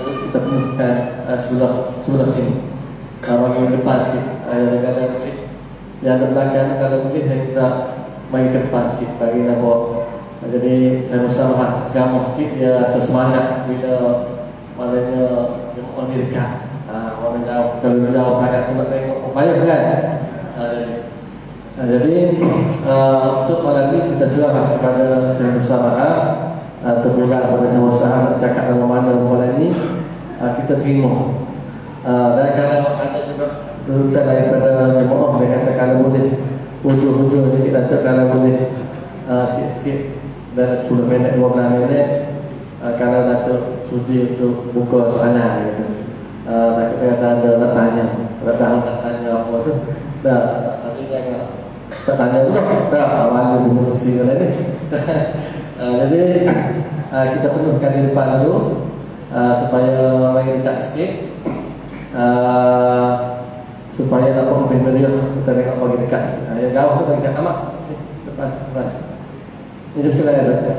kita penuhkan sebelah sini. Kalau yang depan sikit, kadang-kadang boleh. Yang di belakang kalau boleh kita main ke depan sikit bagi nampak. Jadi saya usaha ceramah sikit dia sesemangat bila malangnya jemaah ni dekat. Orang jauh, kalau jauh sangat tu nak tengok payah kan. Jadi untuk malam ini kita serahkan kepada Syekh Musabara terpulang pada Syekh Musabara cakap dalam mana malam ini kita terima. Dan kalau ada juga tuntutan daripada jemaah dia kata kalau boleh hujung-hujung sikit atau kalau boleh sikit-sikit dalam 10 minit 12 minit kalau Datuk sudi untuk buka soalan gitu. Datuk kata ada nak tanya, nak tanya apa tu dah, tapi jangan tak tanya dulu dah awal dulu mesti kan ni. Jadi kita penuhkan di depan dulu supaya lagi dekat sikit supaya dapat lebih meriah. Kita tengok bagi dekat sikit. Yang jauh tu bagi dekat amat depan kelas. Ini silakan Datuk.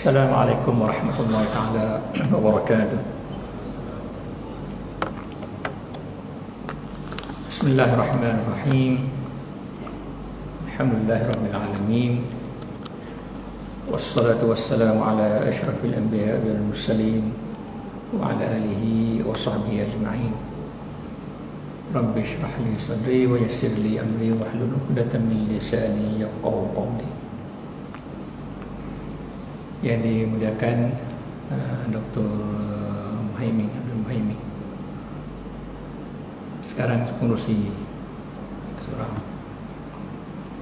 Assalamualaikum warahmatullahi taala wabarakatuh. Bismillahirrahmanirrahim. Alhamdulillahirabbil alamin. Wassalatu wassalamu ala asyrafil anbiya wal mursalin wa ala alihi wa sahbihi ajma'in. Rabbi shrah li sadri wa yassir li amri wa hlul 'uqdatam min lisani yafqahu qawli. Yang dimuliakan Dr. Muhaimin Abdul Muhaimin, sekarang pengurusi surau.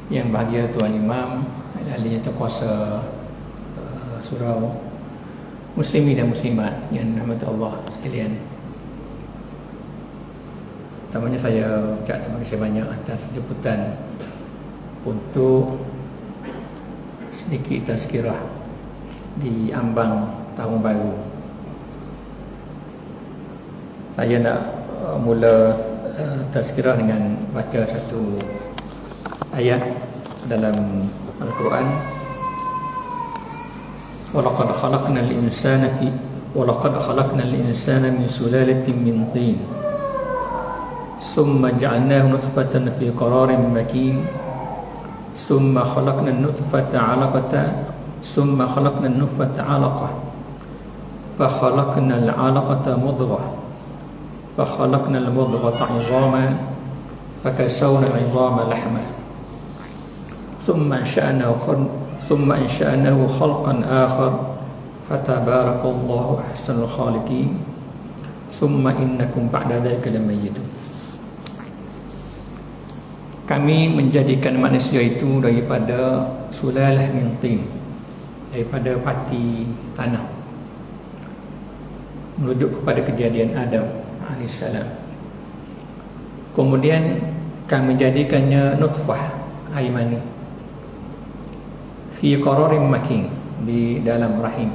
Yang bahagia Tuan Imam, ahli yang terkuasa surau, muslimin dan muslimat yang dirahmati Allah sekalian. Pertamanya saya ucap terima kasih banyak atas jemputan untuk sedikit tazkirah di ambang tahun baru. Saya nak mula tazkirah dengan baca satu ayat dalam Al-Quran. Walaqad khalaqnal insana min sulalatin min tin summa ja'alnahu nutfatan fi qararin makin summa khalaqna an-nutfata 'alaqatan ثم خلقنا النطفة علقة فخلقنا العلقة مضغة فخلقنا المضغة عظاما فكسونا العظام لحما ثم أنشأناه خلقا آخر فتبارك الله أحسن الخالقين ثم إنكم بعد ذلك لميتون. Kami menjadikan manusia itu daripada sulalah min tin, daripada pati tanah, merujuk kepada kejadian Adam alaihissalam. Kemudian kami jadikannya nutfah, air mani, fi qararin makin, di dalam rahim.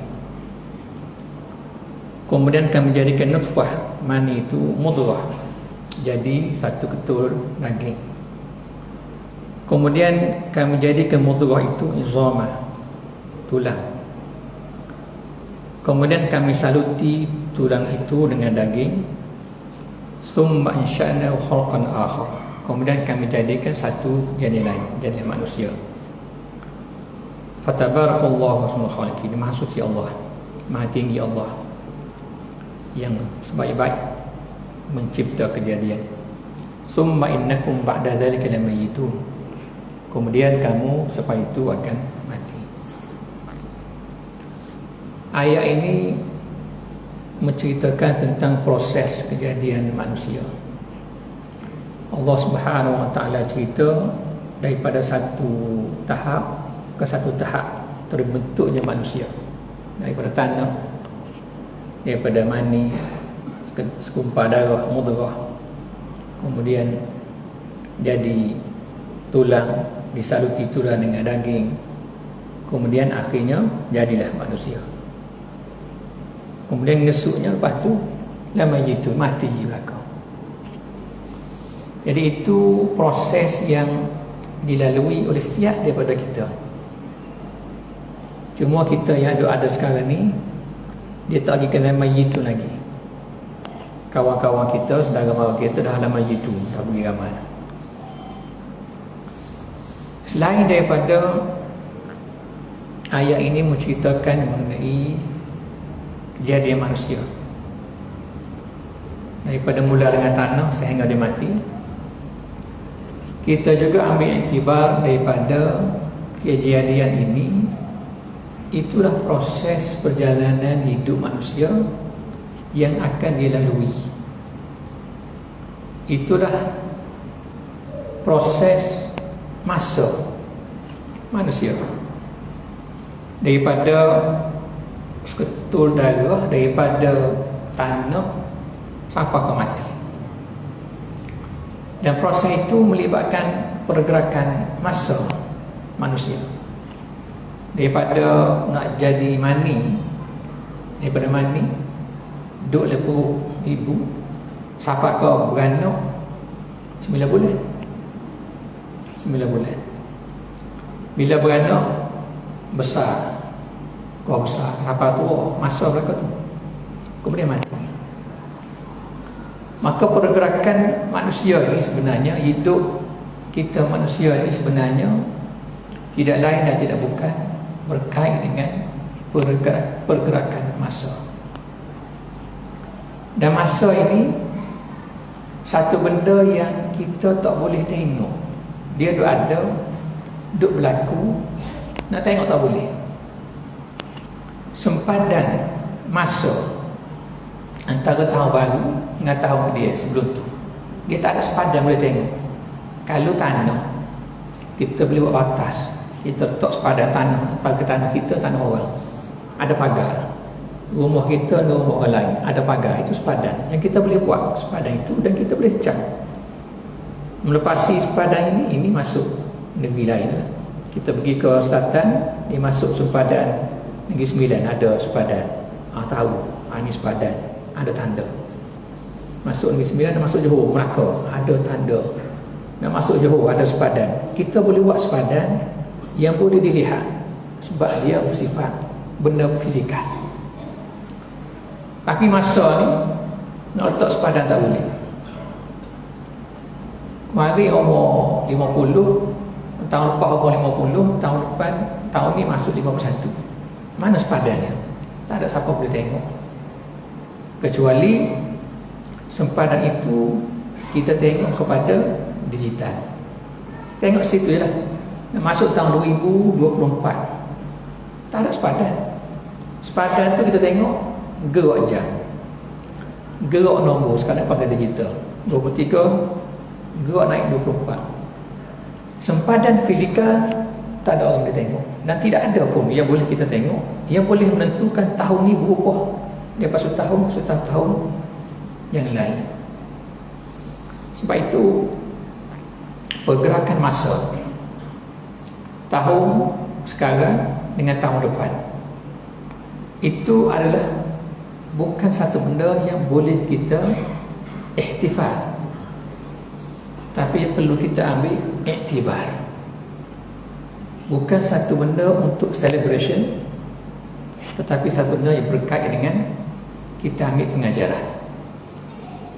Kemudian kami jadikan nutfah, mani itu mudghah, jadi satu ketul daging. Kemudian kami jadikan mudghah itu izama, tulang. Kemudian kami saluti tulang itu dengan daging. Summa insya'nahu khalqan akhar. kemudian kami jadikan satu jadian lain, jadian manusia. Fatabarakallahu ahsanul khaliqin. Maha suci Allah, maha tinggi Allah yang sebaik-baik mencipta kejadian. Summa innakum ba'da dzalika lamayitun. Kemudian kamu selepas itu akan mati. Ayat ini menceritakan tentang proses kejadian manusia. Allah Subhanahu wa taala cerita daripada satu tahap ke satu tahap terbentuknya manusia, daripada tanah, daripada mani, sekumpar darah, mudghah, kemudian jadi tulang, disaluti tulang dengan daging, kemudian akhirnya jadilah manusia. Kemudian ngesuknya lepas tu lama itu mati belakang. Jadi itu proses yang dilalui oleh setiap daripada kita. Cuma kita yang ada sekarang ni, dia tak lagi kena mayitu lagi. Kawan-kawan kita, saudara-saudara kita dah lama mayitu, dah pergi ramai. Selain daripada ayat ini menceritakan mengenai kejadian manusia, daripada mula dengan tanah sehingga dia mati, kita juga ambil iktibar daripada kejadian ini. Itulah proses perjalanan hidup manusia yang akan dilalui. Itulah proses masa manusia, daripada seketul darah, daripada tanah sampai ke mati. Dan proses itu melibatkan pergerakan masa manusia, daripada nak jadi mani, daripada mani duduk lepuk ibu sampai ke beranak 9 bulan. 9 bulan. Bila beranak besar, kau besar, sampai tua, masa mereka tu, kemudian mati. Maka pergerakan manusia ini sebenarnya, hidup kita manusia ini sebenarnya tidak lain dan tidak bukan berkait dengan pergerakan masa. Dan masa ini satu benda yang kita tak boleh tengok. Dia duk ada, duk berlaku, nak tengok tak boleh. Sempadan masa antara tahun baru dengan tahun dia sebelum tu, dia tak ada sepadan boleh tengok. Kalau tanah, kita boleh buat batas, kita letak sepadan tanah antara tanah kita, tanah orang, ada pagar. Rumah kita dengan rumah orang lain ada pagar, itu sepadan yang kita boleh buat sepadan itu, dan kita boleh cak melepasi sepadan ini masuk negeri lain lah. Kita pergi ke selatan, dia masuk sepadan Negeri Sembilan, ada sepadan, tahu ini sepadan, ada tanda. Masuk Negeri Sembilan, masuk Johor, Melaka, ada tanda. Nak masuk Johor, ada sepadan. Kita boleh buat sepadan yang boleh dilihat sebab dia bersifat benda fizikal. Tapi masa ni nak letak sepadan tak boleh. Mari umur 50, tahun lepas umur 50, tahun depan, tahun ni masuk 51. Mana sepadannya? Tak ada siapa boleh tengok. Kecuali sempadan itu kita tengok kepada digital. Tengok situ je lah. Masuk tahun 2024, tak ada sepadan. Sepadan tu kita tengok gerak jam, gerak nombor, sekarang pakai digital 23, gerak naik 24. Sempadan fizikal tak ada orang boleh tengok, dan tidak ada pun yang boleh kita tengok yang boleh menentukan tahun ni berubah daripada satu tahun ke satu tahun yang lain. Sebab itu pergerakan masa tahun sekarang dengan tahun depan itu adalah bukan satu benda yang boleh kita ihtifal, tapi perlu kita ambil iktibar. Bukan satu benda untuk celebration, tetapi satu benda yang berkait dengan kita ambil pengajaran.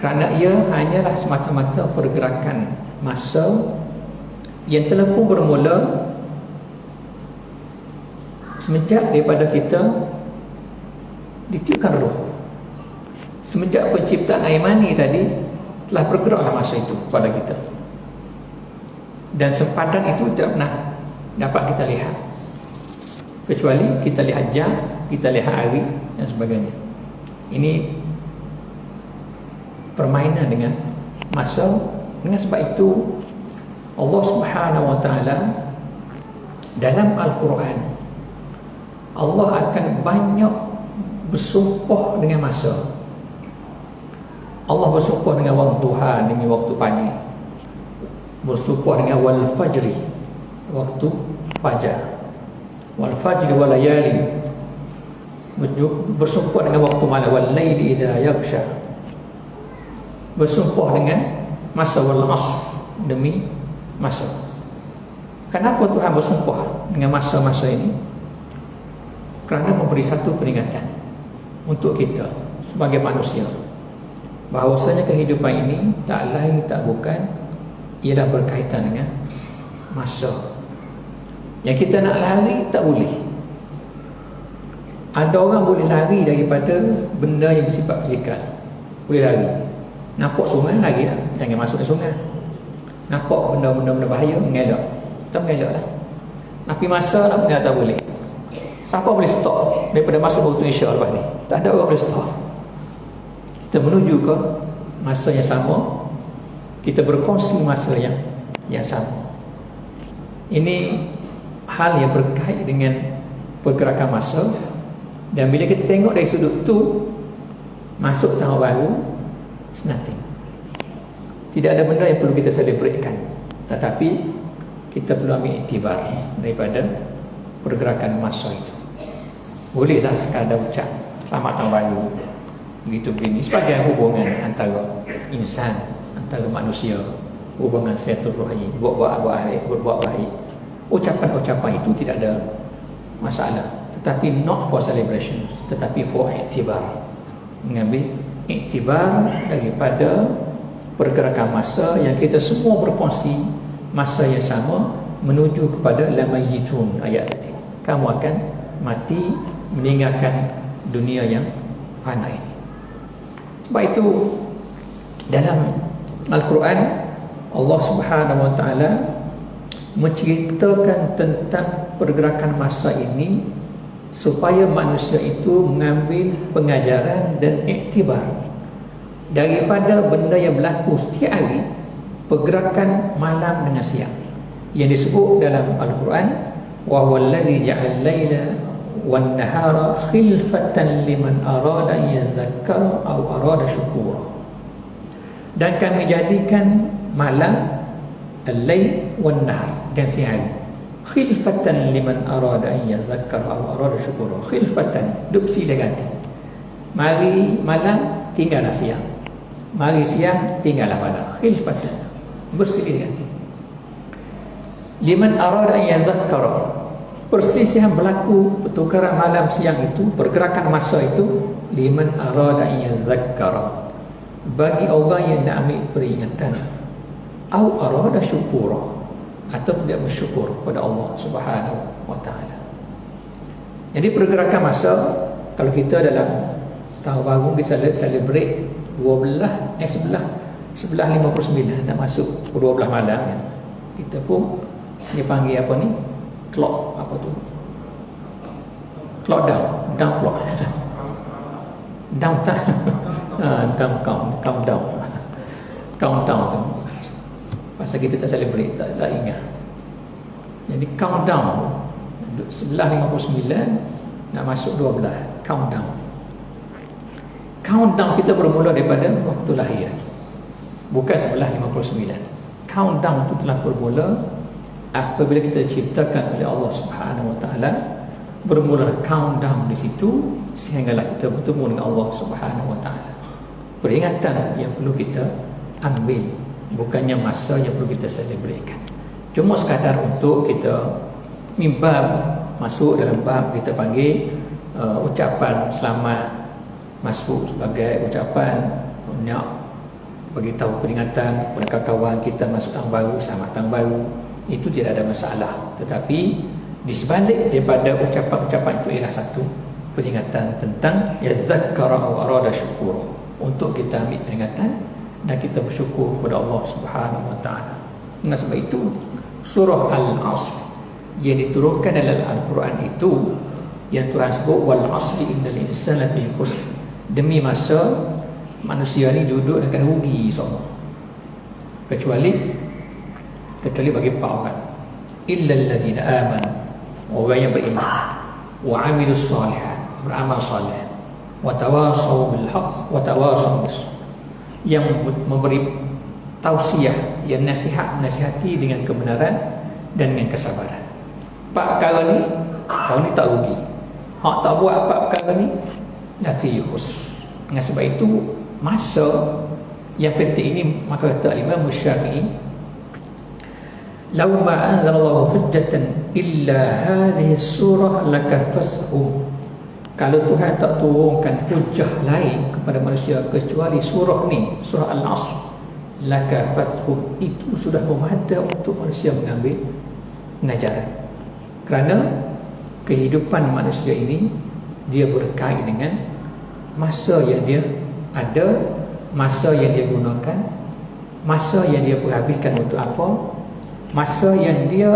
Kerana ia hanyalah semata-mata pergerakan masa yang telah pun bermula semenjak daripada kita ditiupkan roh. Semenjak penciptaan air mani tadi telah bergeraklah masa itu pada kita. Dan sempadan itu tidak pernah dapat kita lihat, kecuali kita lihat jam, kita lihat hari dan sebagainya. Ini permainan dengan masa. Dengan sebab itu Allah Subhanahu wa taala dalam Al-Quran, Allah akan banyak bersumpah dengan masa. Allah bersumpah dengan waktu duha, demi waktu pagi. Bersumpah dengan wal fajri, waktu fajar. Wal fajri wal layali. Bersumpah dengan waktu malam, wal laili idza yaghsha. Bersumpah dengan masa, wal asr, demi masa. Kenapa Tuhan bersumpah dengan masa-masa ini? Kerana memberi satu peringatan untuk kita sebagai manusia, bahawasanya kehidupan ini tak lain tak bukan ialah berkaitan dengan masa. Yang kita nak lari tak boleh. Ada orang boleh lari daripada benda yang bersifat fizikal, boleh lari. Nampak sungai, lari lah, jangan masuk ke sungai. Nampak benda-benda bahaya, mengelak, tak mengelak lah. Tapi masa nak mengelak tak boleh. Siapa boleh stop daripada masa waktu Isyak lepas ni? Tak ada orang boleh stop. Kita menuju ke masa yang sama, kita berkongsi masa yang sama. Ini hal yang berkait dengan pergerakan masa. Dan bila kita tengok dari sudut tu, masuk tahun baru, it's nothing. Tidak ada benda yang perlu kita celebratekan, tetapi kita perlu ambil iktibar daripada pergerakan masa itu. Bolehlah sekadar ucap selamat tahun baru, begitu begini, sebagai hubungan antara insan, antara manusia, hubungan silaturahmi, buat baik. Ucapan-ucapan itu tidak ada masalah, tetapi not for celebration, tetapi for iktibar. Mengambil iktibar daripada pergerakan masa yang kita semua berkongsi masa yang sama, menuju kepada lamayitun, ayat tadi. Kamu akan mati, meninggalkan dunia yang fana ini. Sebab itu dalam Al-Quran Allah Subhanahu wa taala menceritakan tentang pergerakan masa ini supaya manusia itu mengambil pengajaran dan iktibar daripada benda yang berlaku setiap hari, pergerakan malam dengan siang yang disebut dalam Al-Quran, wa huwallazi ja'al laila wan nahara khilfatan liman arada an yadhakkara aw arada syukura. Dan kami jadikan malam al-lail wan nahar dan siang khilfatan liman arada an yadhakkara aw arada syukura. Khilfatan, duk silih ganti. Mari malam tinggallah siang, mari siang tinggallah malam. Khilfatan, bersilih ganti. Liman arada an yadhakkara, perselisihan berlaku, pertukaran malam siang itu, pergerakan masa itu. Liman arada an yadhakkara, bagi orang yang nak ambil peringatan. Au arada syukura, atau dia bersyukur kepada Allah Subhanahu wa taala. Jadi pergerakan masa, kalau kita dalam tahun baru kita celebrate 11:59 nak masuk 12 malam kan. Kita pun dia panggil apa ni? Clock, apa tu? Clock down clock. Down countdown tu. Pasal kita tak celebrate, tak ingat. Jadi countdown 11:59 nak masuk 12, countdown kita bermula daripada waktu lahir, bukan 11:59. Countdown itu telah bermula apabila kita diciptakan oleh Allah Subhanahu wa taala. Bermula countdown di situ sehinggalah kita bertemu dengan Allah Subhanahu wa taala. Peringatan yang perlu kita ambil, bukannya masa yang perlu kita celebratekan. Cuma sekadar untuk kita mimbab masuk dalam bab kita panggil ucapan selamat, masuk sebagai ucapan nak bagi tahu peringatan kepada kawan-kawan kita masuk tahun baru, selamat tahun baru, itu tidak ada masalah. Tetapi di sebalik daripada ucapan-ucapan itu ialah satu peringatan tentang yadzakkara wa arada syukur, untuk kita ambil peringatan dan kita bersyukur kepada Allah Subhanahu wa taala. Dengan sebab itu surah Al-Asr yang diturunkan dalam Al-Quran itu, yang Tuhan sebut wal asri innal insana lafi khusr, demi masa manusia ni duduk akan rugi semua, kecuali bagi 4 orang, illal ladzina amanu, orang yang beriman, wa amilus solihat, beramal soleh, wa tawasaw bil haqq wa tawasaw bis, yang memberi tausiah, yang nasihati dengan kebenaran dan dengan kesabaran. 4 perkara ni orang ni tak rugi. Hak tak buat 4 perkara ni lafi khusr. Dengan sebab itu masa yang penting ini, maka kata Imam Syafi'i, law ma anzalallahu hujjatan illa hadhihi surah lakafashum, kalau Tuhan tak turunkan hujah lain kepada manusia kecuali surah ni, surah Al-Asr, lakafashum, itu sudah memadai untuk manusia mengambil pengajaran. Kerana kehidupan manusia ini dia berkait dengan masa yang dia ada, masa yang dia gunakan, masa yang dia perhabiskan untuk apa, masa yang dia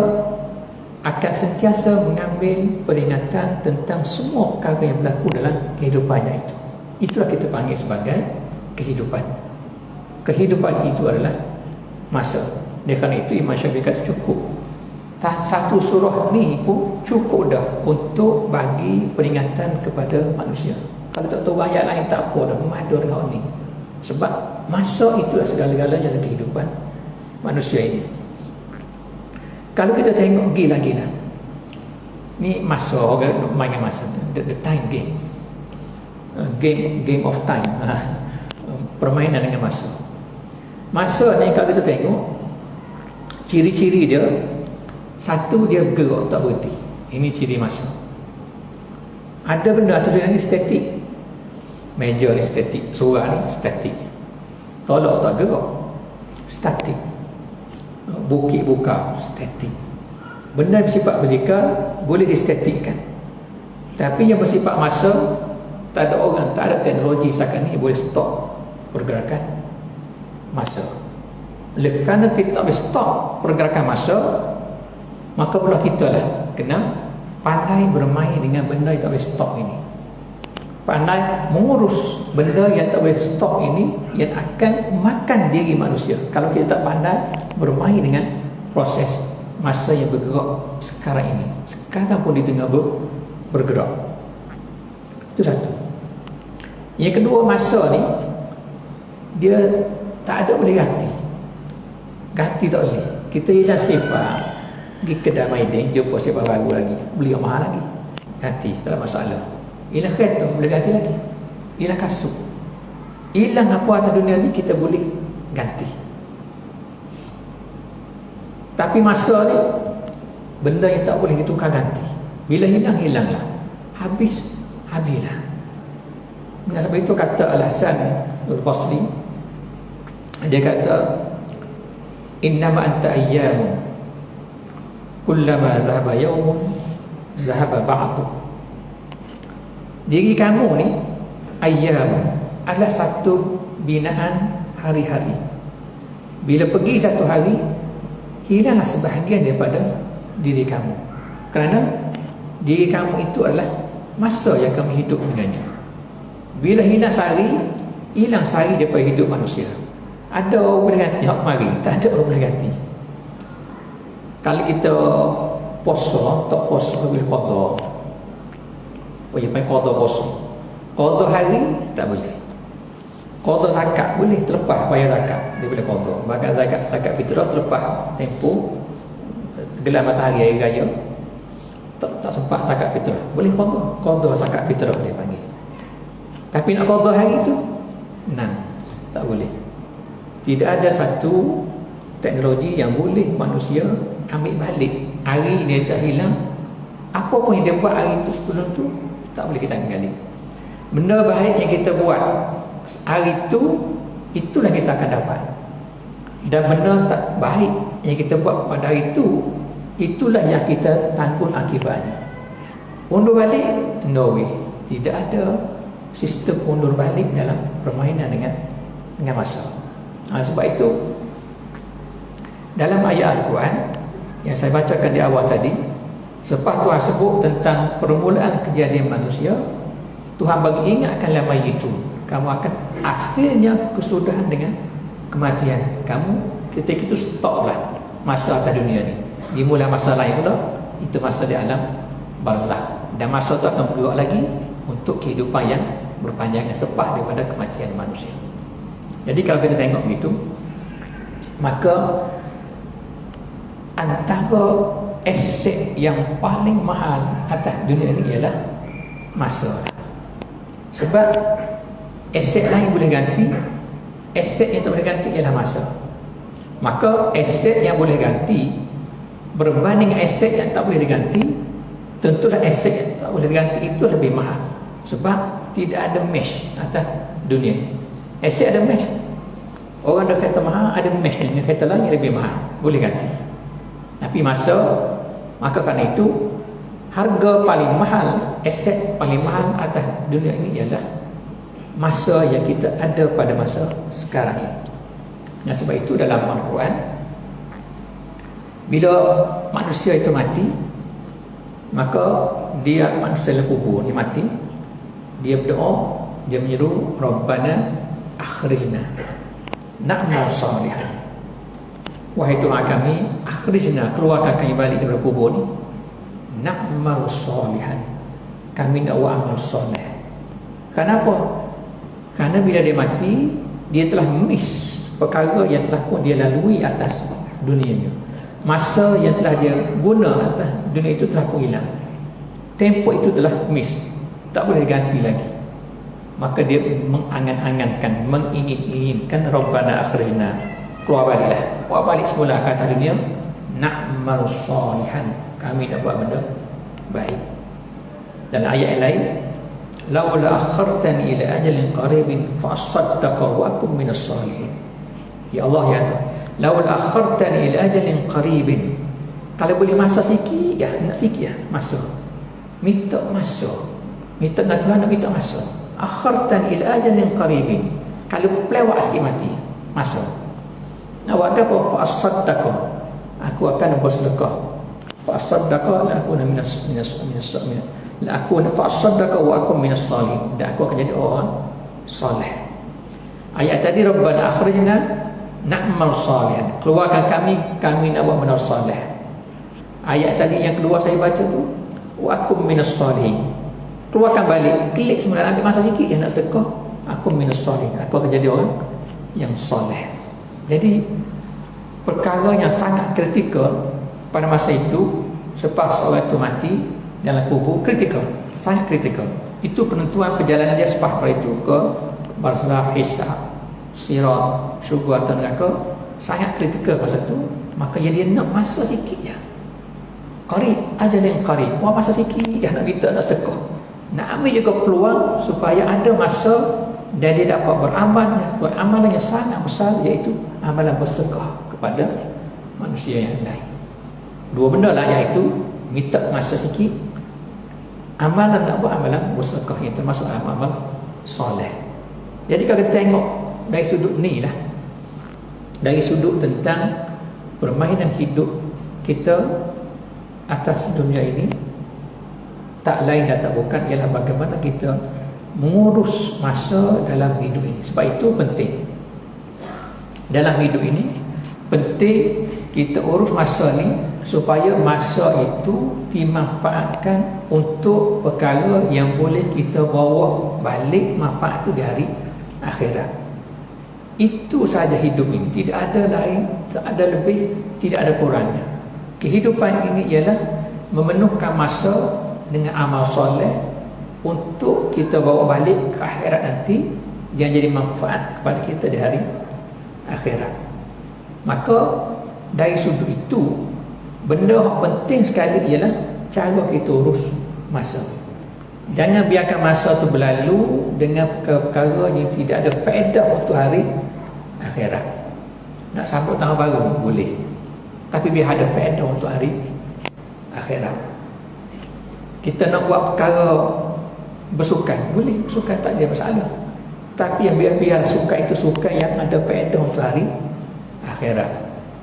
akan sentiasa mengambil peringatan tentang semua perkara yang berlaku dalam kehidupannya itu. Itulah kita panggil sebagai kehidupan. Kehidupan itu adalah masa. Oleh kerana itu Imam Syafi'i kata cukup, satu surah ni pun cukup dah untuk bagi peringatan kepada manusia. Kalau tak tahu ayat lain tak apa dah, memadu dengan ni. Sebab masa itulah segala-galanya dalam kehidupan manusia ini. Kalau kita tengok gila-gila, ni masa, orang mainkan masa, the time game, game of time, permainan dengan masa. Masa ni kalau kita tengok, ciri-ciri dia, satu, dia bergerak tak berhenti. Ini ciri masa. Ada benda tu ni statik, meja ni statik, surah ni statik, tolak tak gerak, statik, bukit buka, statik. Benda bersifat fizikal boleh distatikkan, tapi yang bersifat masa, tak ada orang, tak ada teknologi setakat ni boleh stop pergerakan masa. Oleh kerana kita tak boleh stop pergerakan masa, maka pula kita lah kena pandai bermain dengan benda yang tak boleh stop ini, pandai mengurus benda yang tak boleh stop ini, yang akan makan diri manusia kalau kita tak pandai bermain dengan proses masa yang bergerak sekarang ini. Sekarang pun di tengah bergerak. Itu satu. Yang kedua, masa ni dia tak ada boleh ganti tak boleh. Kita hilang selipar, pergi kedai Maidin, jumpa selipar baru lagi, beli yang mahal lagi, ganti, tak ada masalah. Hilang kereta, boleh ganti lagi. Hilang kasut, hilang apa atas dunia ni, kita boleh ganti. Tapi masa ni benda yang tak boleh ditukar ganti. Bila hilang, hilanglah. Habislah. Dengan sebab itu kata Al-Hasan Al-Basri, dia kata, innama anta ayyamun, kullama zahaba yawmun zahaba ba'du. Diri kamu ni ayyam adalah satu binaan hari-hari. Bila pergi satu hari, hilanglah sebahagian daripada diri kamu. Kerana diri kamu itu adalah masa yang kamu hidup dengannya. Bila hilang sehari, hilang sehari daripada hidup manusia. Ada orang boleh ganti hak mari, tak ada orang boleh ganti. Kalau kita puasa, tak puasa boleh qada. Oh ya, main qada puasa. Qada hari tak boleh. Qada zakat boleh, terlepas bayar zakat, dia boleh qada. Bahkan zakat fitrah terlepas tempoh gelar matahari hari raya, tak sempat zakat fitrah, boleh qada zakat fitrah dia panggil. Tapi nak qada hari tu, tak boleh. Tidak ada satu teknologi yang boleh manusia ambil balik hari dia tak hilang. Apa pun yang dia buat hari itu sebelum tu, tak boleh kita ambil balik. Benda baik yang kita buat hari itu, itulah kita akan dapat. Dan benda tak baik yang kita buat pada hari itu, itulah yang kita tanggung akibatnya. Undur balik, no way. Tidak ada sistem undur balik dalam permainan dengan masa. Sebab itu dalam ayat Al-Quran yang saya bacakan di awal tadi, selepas Tuhan sebut tentang permulaan kejadian manusia, Tuhan bagi ingatkanlah itu, kamu akan akhirnya kesudahan dengan kematian. Kamu ketika itu stoplah masa atas dunia ni, dimulai masa lain pula, itu masa di alam barzakh. Dan masa itu akan bergerak lagi untuk kehidupan yang berpanjangan selepas daripada kematian manusia. Jadi kalau kita tengok begitu, maka antara aset yang paling mahal atas dunia ini ialah masa. Sebab aset lain boleh ganti, aset yang tak boleh ganti ialah masa. Maka aset yang boleh ganti berbanding aset yang tak boleh diganti, tentulah aset yang tak boleh diganti itu lebih mahal. Sebab tidak ada mesh atas dunia. Aset ada mesh. Orang ada kereta mahal, ada mesh dengan kereta lain yang lebih mahal, boleh ganti. Tapi masa, maka kerana itu harga paling mahal, aset paling mahal atas dunia ini ialah masa yang kita ada pada masa sekarang ini. Dan sebab itu dalam Al-Quran, bila manusia itu mati, maka dia manusia dalam kubur, dia mati, dia berdoa, dia menyeru, Rabbana akhrijna na'mal salihan. Wahai Tuhan kami, akhrijna, keluarkan kami balik dari kubur ni, na'mal salihan, kami nak buat amal soleh. Kenapa? Kerana bila dia mati, dia telah miss perkara yang telah pun dia lalui atas dunianya. Masa yang telah dia guna atas dunia itu telah pun hilang. Tempoh itu telah miss, tak boleh diganti lagi. Maka dia mengangan-angankan, mengingin-inginkan, Rabbana akhrijna, keluar baliklah, keluar balik semula ke atas dunia, na'mal salihan, kami nak buat benda baik. Dan ayat lain, laula akhartani ila ajalin qaribin fa asaddaqa wa akum minas salihin. Ya Allah, ya Tuhan, laula akhartani ila ajalin qaribin, kalau boleh masa sikit ya, nak sikit ya masa, minta masa, minta nak Tuhan, nak minta masa. Akhartani ila ajalin qaribin, kalau pelewat sikit mati masa, nak buat apa? Fa asaddaqa, aku akan bersedekah. Fa asaddaqa la aku minas la aku fa asaddaqa wa aku minas salihin, dan aku akan jadi orang soleh. Ayat tadi, Rabbana akhrijna na'mal salihan, keluarkan kami nak buat benda soleh. Ayat tadi yang kedua saya baca tu, wa akum minas salihin, keluarkan balik, klik semula, ambil masa sikit yang nak sedekah, akum minas salihin, aku akan jadi orang yang soleh. Jadi perkara yang sangat kritikal pada masa itu, selepas orang itu mati dalam kubur, kritikal, sangat kritikal. Itu penentuan perjalanan dia selepas itu ke barzakh, hisab, sirat, syurga atau neraka, sangat kritikal masa itu. Maka dia nak masa sikit je, qarib, ajal yang qarib, wah masa sikit je nak minta, nak sedekah, nak ambil juga peluang supaya ada masa dan dia dapat beramal dengan sebuah amalan yang sangat besar, iaitu amalan bersedekah kepada manusia yang lain. Dua benda lah, iaitu minta masa sikit, amalan nak buat amalan bersedekah yang termasuk amal soleh. Jadi kalau kita tengok dari sudut ni lah, dari sudut tentang permainan hidup kita atas dunia ini, tak lain dan tak bukan ialah bagaimana kita mengurus masa dalam hidup ini. Sebab itu penting dalam hidup ini, penting kita urus masa ni supaya masa itu dimanfaatkan untuk perkara yang boleh kita bawa balik manfaat itu di hari akhirat. Itu sahaja hidup ini, tidak ada lain, tak ada lebih, tidak ada kurangnya. Kehidupan ini ialah memenuhkan masa dengan amal soleh untuk kita bawa balik ke akhirat nanti, yang jadi manfaat kepada kita di hari akhirat. Maka dari sudut itu, benda yang penting sekali ialah cara kita urus masa. Jangan biarkan masa itu berlalu dengan perkara yang tidak ada faedah untuk hari akhirat. Nak sambut tahun baru boleh, tapi biar ada faedah untuk hari akhirat. Kita nak buat perkara bersukan boleh, bersukan tak ada masalah, tapi yang biar sukan itu sukan yang ada faedah untuk hari akhirat.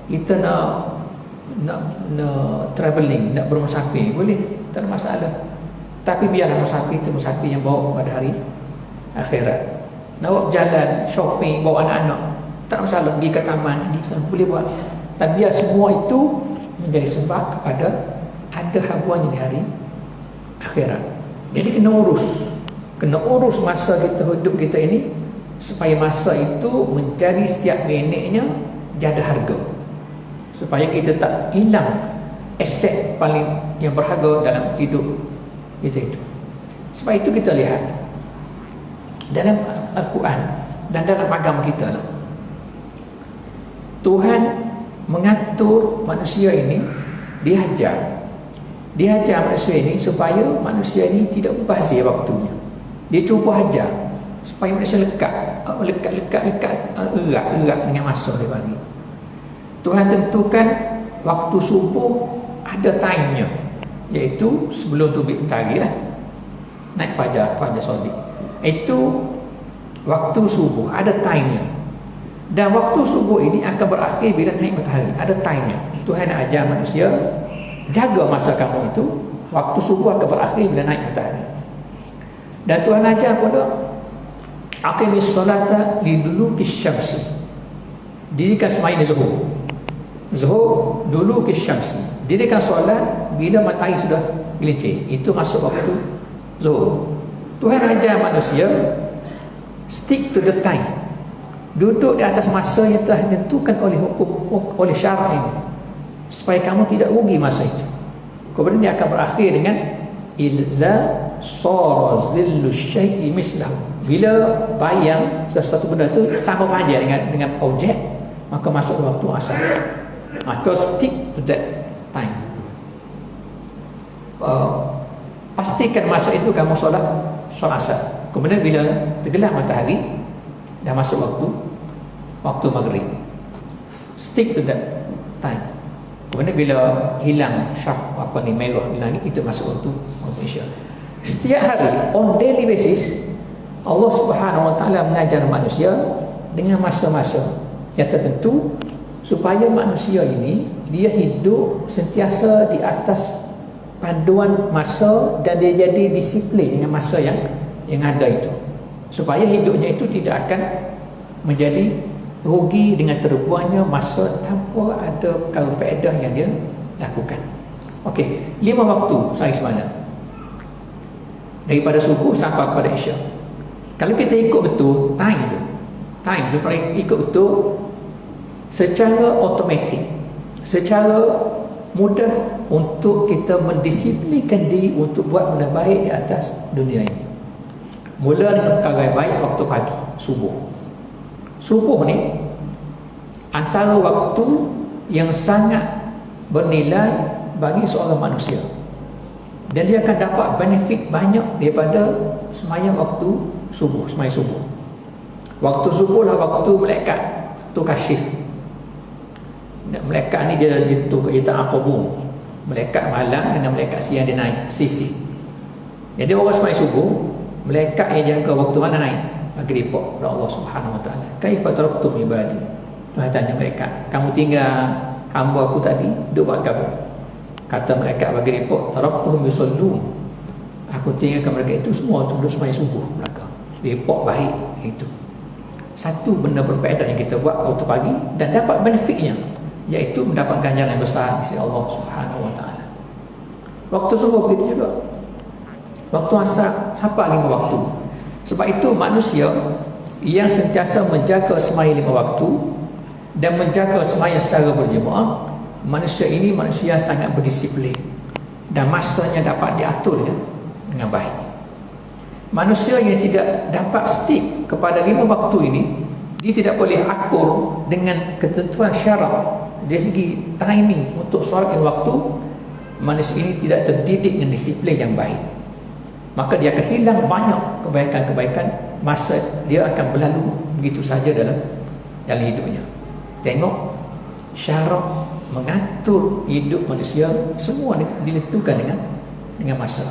Kita nak travelling, nak bermusafir boleh, tak ada masalah, tapi biarlah musafir itu musafir yang bawa pada hari akhirat. Nak buat jalan shopping, bawa anak-anak, tak masalah, pergi ke taman, pergi sana, boleh buat. Tapi biar semua itu menjadi sebab kepada ada habuan di hari akhirat. Jadi kena urus masa kita hidup kita ini, supaya masa itu menjadi setiap minitnya ada harga, supaya kita tak hilang aset paling yang berharga dalam hidup kita itu. Sebab itu kita lihat dalam Al-Quran dan dalam agama kita lah, Tuhan mengatur manusia ini, diajar manusia ini supaya manusia ini tidak berbazir waktunya. Dia cuba ajar supaya manusia lekat erat dengan masa dia bagi. Tuhan tentukan waktu subuh ada time-nya, iaitu sebelum terbit matahari lah, naik fajar sodik. Itu waktu subuh, ada time-nya. Dan waktu subuh ini akan berakhir bila naik matahari, ada time-nya. Tuhan nak ajar manusia, jaga masa kamu itu, waktu subuh akan berakhir bila naik matahari. Dan Tuhan ajar pula, aqimis solata liduluki syamsi, dirikan sembahyang zuhur duluki syamsi, dirikan solat bila matahari sudah gelincir, itu masuk waktu zuhur. Tuhan ajar manusia stick to the time, duduk di atas masa yang telah ditentukan oleh hukum, oleh syarak ini, supaya kamu tidak rugi masa itu. Kemudian dia akan berakhir dengan ilza sara zillu syai'i mislahu, bila bayang sesuatu benda itu sama panjang dengan objek, maka masuk waktu asar. Maka stick to that time. Pastikan masa itu kamu solat asar. Kemudian bila tergelam matahari, dah masuk waktu maghrib. Stick to that time. Kemudian bila hilang merah di langit, itu masuk waktu Isya. Setiap hari, on daily basis, Allah Subhanahu Wa Taala mengajar manusia dengan masa-masa yang tertentu, supaya manusia ini dia hidup sentiasa di atas panduan masa, dan dia jadi disiplin dengan masa yang ada itu, supaya hidupnya itu tidak akan menjadi rugi dengan terbuangnya masa tanpa ada perkara faedah yang dia lakukan. Okey, 5 waktu sehari semalam, daripada subuh sampai kepada Isya. Kalau kita ikut betul time tu kalau ikut betul secara automatik, secara mudah untuk kita mendisiplinkan diri untuk buat benda baik di atas dunia ini. Mula dengan perkara yang baik waktu pagi, subuh ni antara waktu yang sangat bernilai bagi seorang manusia, dan dia akan dapat benefit banyak daripada sembahyang waktu subuh. Sembahyang subuh, waktu subuh lah waktu malaikat tu kasyif. Malaikat ni dia ta'aqubun, malaikat malam dengan malaikat siang dia naik sisi. Jadi orang sembahyang subuh, malaikat yang jaga waktu mana naik, bagi report kepada Allah Subhanahu Wa Taala. Kaifa taraktum ibadi, Tuhan tanya malaikat, kamu tinggal hamba aku tadi duduk buat kamu? Kata malaikat bagi report, taraktuhum yusallun, aku tinggalkan mereka itu semua untuk duduk sembahyang subuh mereka. Report baik itu. Satu benda berfaedah yang kita buat waktu pagi dan dapat benefitnya, iaitu mendapat ganjaran yang besar di sisi Allah Subhanahu Wa Taala. Waktu subuh begitu juga. Waktu asar sampai 5 waktu. Sebab itu manusia yang sentiasa menjaga sembahyang 5 waktu dan menjaga sembahyang secara berjemaah, manusia ini manusia yang sangat berdisiplin dan masanya dapat diatur dengan baik. Manusia yang tidak dapat stick kepada 5 waktu ini, dia tidak boleh akur dengan ketentuan syarak dari segi timing untuk solat dan waktu. Manusia ini tidak terdidik dengan disiplin yang baik, maka dia akan hilang banyak kebaikan-kebaikan. Masa dia akan berlalu begitu saja dalam dalam hidupnya. Tengok syarak mengatur hidup manusia semua ditentukan dengan masa.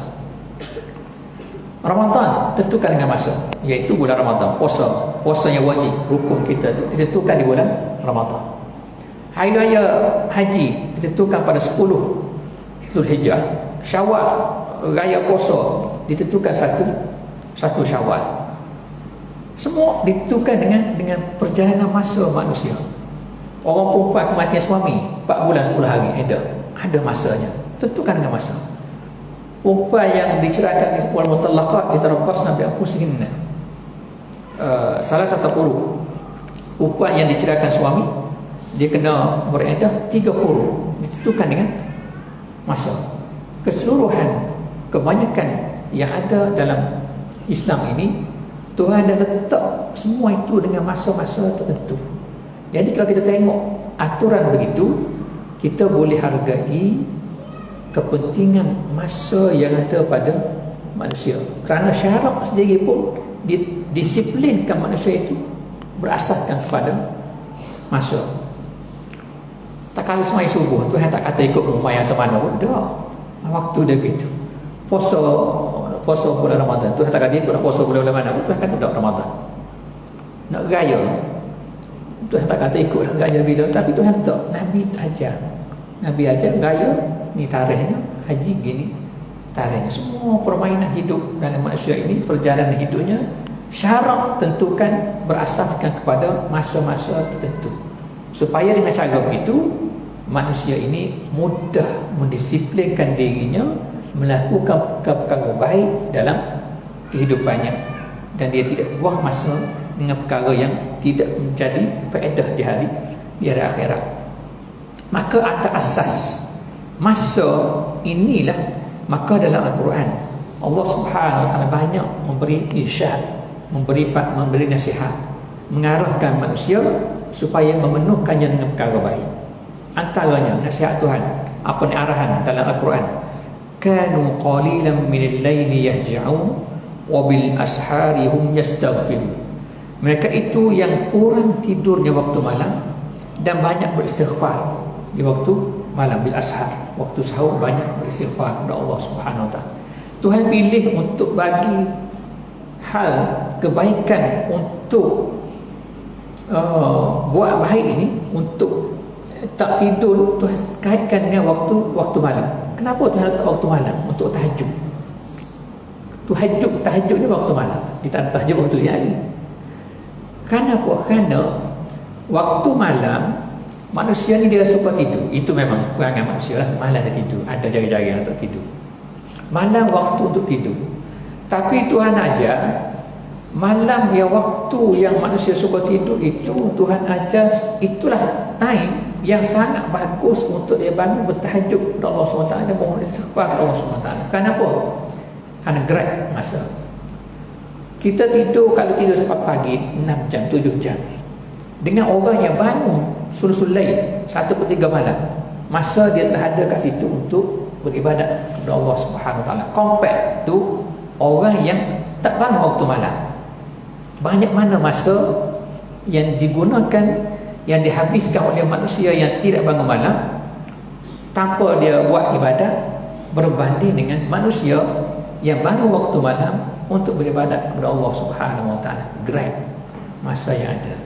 Ramadan tentukan dengan masa, iaitu bulan Ramadan. Puasa yang wajib rukun kita itu ditentukan di bulan Ramadan. Hari raya haji ditentukan pada 10 Zulhijjah. Syawal, raya puasa ditentukan satu Syawal. Semua ditentukan dengan perjalanan masa manusia. Orang perempuan kematian suami 4 bulan 10 hari ada masanya, tentukan dengan masa. Perempuan yang diceraikan wal mutallaqat yatarabbasna bi anfusihinna, salah satu perempuan yang diceraikan suami, dia kena beriddah 3 quru, ditentukan dengan masa. Keseluruhan kebanyakan yang ada dalam Islam ini, Tuhan dah letak semua itu dengan masa-masa tertentu. Jadi kalau kita tengok aturan begitu, kita boleh hargai kepentingan masa yang ada pada manusia. Kerana syarak sendiri pun disiplinkan manusia itu berasaskan kepada masa. Tak kala semai subuh, Tuhan tak kata ikut rumah yang semana pun. Tak. Waktu dia begitu. Puasa bulan Ramadan, Tuhan tak kata ikut nak puasa bulan mana pun. Tuhan kata tak Ramadan. Nak raya, Tuhan tak kata ikut nak raya bila. Tapi Tuhan tak. Nabi ajar. Nabi ajar raya ni tarikhnya, haji gini tarikhnya. Semua permainan hidup dalam manusia ini, perjalanan hidupnya, syarak tentukan berasaskan kepada masa-masa tertentu. Supaya dengan cara begitu, manusia ini mudah mendisiplinkan dirinya melakukan perkara-perkara baik dalam kehidupannya, dan dia tidak buang masa dengan perkara yang tidak menjadi faedah di hari akhirat. Maka atas asas masa inilah, maka dalam Al-Quran Allah Subhanahu Wa Taala banyak memberi irsyad, memberi nasihat, mengarahkan manusia supaya memenuhkannya dengan perkara baik. Antaranya nasihat Tuhan, apa ni arahan dalam Al-Quran? Kanu qalilan minal laili yahja'un wa bil ashari hum yastaghfirun. Mereka itu yang kurang tidurnya waktu malam dan banyak beristighfar di waktu malam, bil ashar, waktu sahur banyak beristighfar kepada Allah Subhanahu Wa Taala. Tuhan pilih untuk bagi hal kebaikan untuk buat baik ini, untuk tak tidur Tuhan kaitkan dengan waktu malam. Kenapa Tuhan letak waktu malam? Untuk tahajud. Tahajud ni waktu malam. Dia tak ada tahajud waktu siang hari. Kenapa? Kerana waktu malam manusia ni dia suka tidur. Itu memang kurangan manusia lah. Malam dia tidur. Ada jari-jari yang tak tidur. Malam waktu untuk tidur. Tapi Tuhan ajar malam yang waktu yang manusia suka tidur itu, Tuhan ajar itulah time yang sangat bagus untuk dia bangun bertahajud kepada Allah SWT dan mohon istighfar kepada Allah SWT. Kenapa? Kerana grab masa. Kita tidur, kalau tidur sampai pagi 6 jam, 7 jam, dengan orang yang bangun sulusul lail 1/3 malam, masa dia telah ada kat situ untuk beribadat kepada Allah Subhanahu Taala. Compare tu orang yang tak bangun waktu malam, banyak mana masa yang digunakan, yang dihabiskan oleh manusia yang tidak bangun malam tanpa dia buat ibadat, berbanding dengan manusia yang bangun waktu malam untuk beribadat kepada Allah Subhanahu Wa Taala. Grab masa yang ada.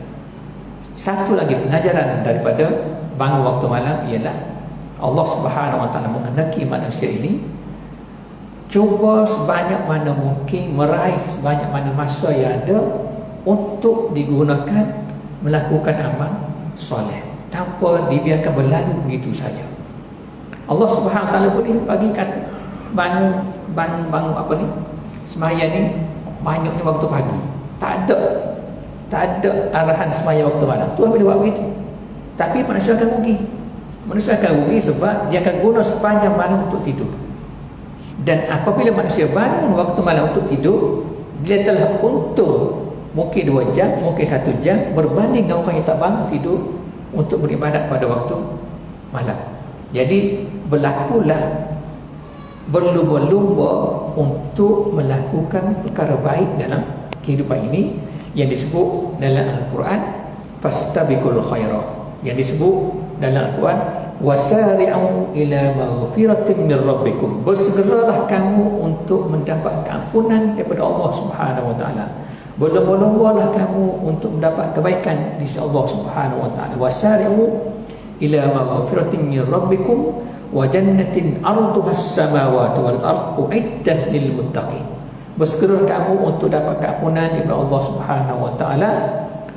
Satu lagi pengajaran daripada bangun waktu malam ialah Allah Subhanahu Wa Taala menghendaki manusia ini cuba sebanyak mana mungkin meraih sebanyak mana masa yang ada untuk digunakan melakukan amal soleh tanpa dibiarkan berlalu begitu saja. Allah Subhanahu Wa Taala boleh bagi kata bangun apa ni, sembahyang ni banyaknya waktu pagi. Tak ada arahan sembahyang waktu malam. Tuhan boleh buat begitu. Tapi manusia akan rugi. Manusia akan rugi sebab dia akan guna sepanjang malam untuk tidur. Dan apabila manusia bangun waktu malam untuk tidur, dia telah untung mungkin 2 jam, mungkin 1 jam berbanding dengan orang yang tak bangun tidur untuk beribadat pada waktu malam. Jadi berlakulah berlumba-lumba untuk melakukan perkara baik dalam kehidupan ini yang disebut dalam Al-Quran fastabiqul khairat, yang disebut dalam Al-Quran, wasari'u ila maghfiratin min rabbikum, bersegeralah kamu untuk mendapat keampunan daripada Allah Subhanahu wa taala, berlomba-lombalah kamu untuk mendapat kebaikan di sisi Allah Subhanahu wa taala. Wasari'u ila maghfiratin min rabbikum wa jannatin arduha as-samawati wal ardu uiddat lil muttaqin, bersegera kamu untuk dapat keampunan daripada Allah Subhanahu wa taala,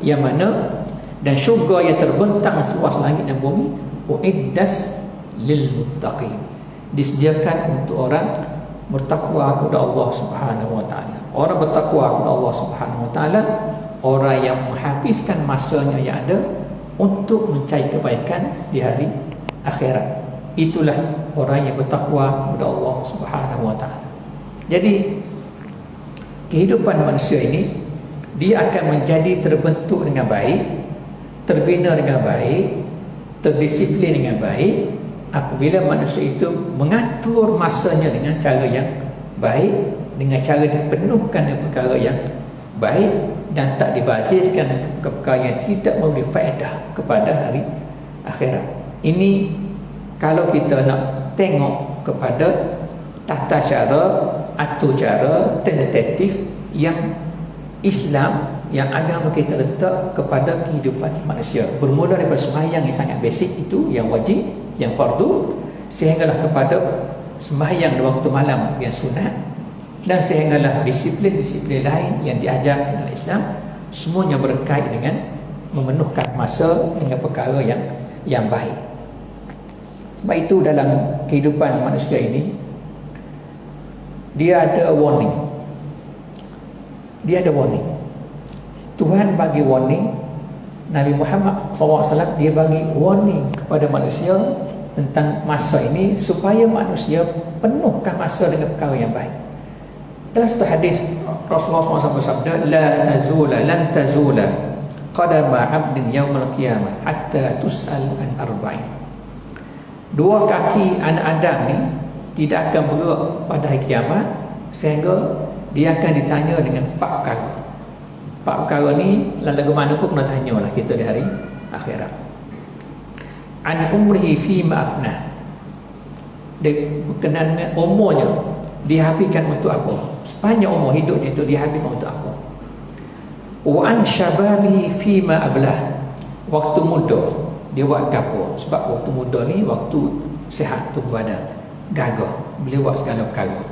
yang mana dan syurga yang terbentang seluas langit dan bumi, uiddat lil muttaqin, disediakan untuk orang bertakwa kepada Allah Subhanahu wa taala. Orang bertakwa kepada Allah Subhanahu wa taala, orang yang menghabiskan masanya yang ada untuk mencari kebaikan di hari akhirat. Itulah orang yang bertakwa kepada Allah Subhanahu wa taala. Jadi kehidupan manusia ini, dia akan menjadi terbentuk dengan baik, terbina dengan baik, terdisiplin dengan baik apabila manusia itu mengatur masanya dengan cara yang baik, dengan cara dipenuhkan dengan perkara yang baik, dan tak dibazirkan ke perkara yang tidak memberi faedah kepada hari akhirat. Ini kalau kita nak tengok kepada tata cara, atur cara, tentatif yang Islam, yang agama kita letak kepada kehidupan manusia, bermula daripada sembahyang yang sangat basic itu, yang wajib, yang fardu, sehinggalah kepada sembahyang di waktu malam yang sunat, dan sehinggalah disiplin-disiplin lain yang diajarkan dalam Islam, semuanya berkait dengan memenuhkan masa dengan perkara yang baik. Sebab itu dalam kehidupan manusia ini, dia ada warning. Dia ada warning. Tuhan bagi warning, Nabi Muhammad SAW dia bagi warning kepada manusia tentang masa ini, supaya manusia penuhkan masa dengan perkara yang baik. Dalam satu hadis Rasulullah SAW bersabda, lan tazula qadama 'abdin yaumal qiyamah hatta tus'al an arba'in. Dua kaki anak Adam ni tidak akan bergerak pada hari kiamat sehingga dia akan ditanya dengan 4 perkara. 4 perkara ni lagu mana pun kena tanyalah kita di hari akhirat. An umrihi fi ma'afnah, berkenaan dengan umurnya, dihabiskan untuk apa, sepanjang umur hidupnya itu dihabiskan untuk apa. Wa an syababihi fi ma'ablah, waktu muda dia buat apa, sebab waktu muda ni waktu sihat tubuh badan, gagah, boleh buat segala perkara.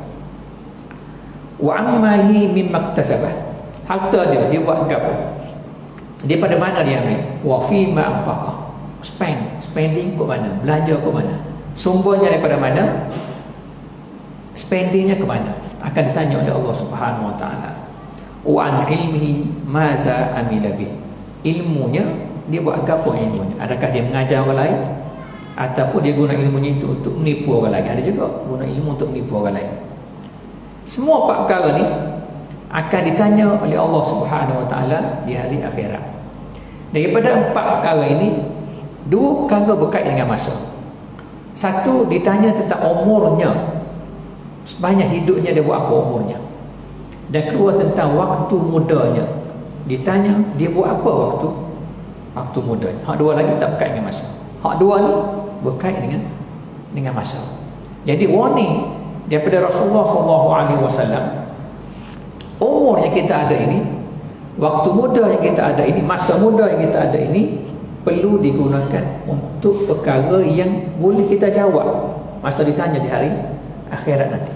Wa amalihi mimma iktasabah, harta dia buat apa, dia pada mana dia ambil. Wa fi ma anfaqah, spending ke mana, belanja ke mana, sumbernya daripada mana, spendingnya ke mana, akan ditanya oleh Allah Subhanahu wa taala. Wa an ilmihi maza amila bih, ilmunya dia buat apa ilmunya, adakah dia mengajar orang lain ataupun dia guna ilmunya itu untuk menipu orang lain. Ada juga guna ilmu untuk menipu orang lain. Semua 4 perkara ni akan ditanya oleh Allah Subhanahu wa taala di hari akhirat. Daripada 4 perkara ini, 2 perkara berkait dengan masa. Satu ditanya tentang umurnya, sebanyak hidupnya dia buat apa umurnya. Dan kedua tentang waktu mudanya, ditanya dia buat apa waktu mudanya. Hak 2 lagi tak berkait dengan masa. Hak 2 ni berkait dengan masa. Jadi warning daripada Rasulullah SAW, umur yang kita ada ini, waktu muda yang kita ada ini, masa muda yang kita ada ini perlu digunakan untuk perkara yang boleh kita jawab masa ditanya di hari akhirat nanti.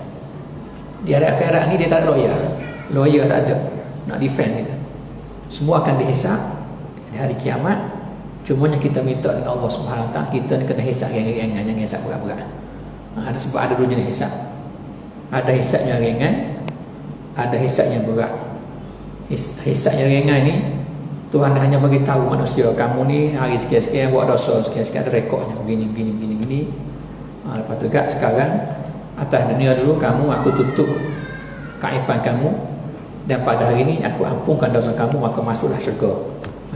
Di hari akhirat ni dia tak ada lawyer tak ada nak defend kita. Semua akan dihisap di hari kiamat. Cumanya kita minta dengan Allah Subhanahu wa taala, kita ni kena hisap ringan-ringan, jangan hisap berat-berat. Ada sebab ada 2 jenis hisap. Ada hisap yang ringan, ada hisap yang berat. Hisap yang ringan ni Tuhan hanya bagi tahu manusia, kamu ni hari sekian-sekian buat dosa, sekian-sekian, ada rekodnya begini. Lepas tu kat sekarang atas dunia dulu kamu aku tutup kaiban kamu, dan pada hari ini aku ampunkan dosa kamu, maka masuklah syurga.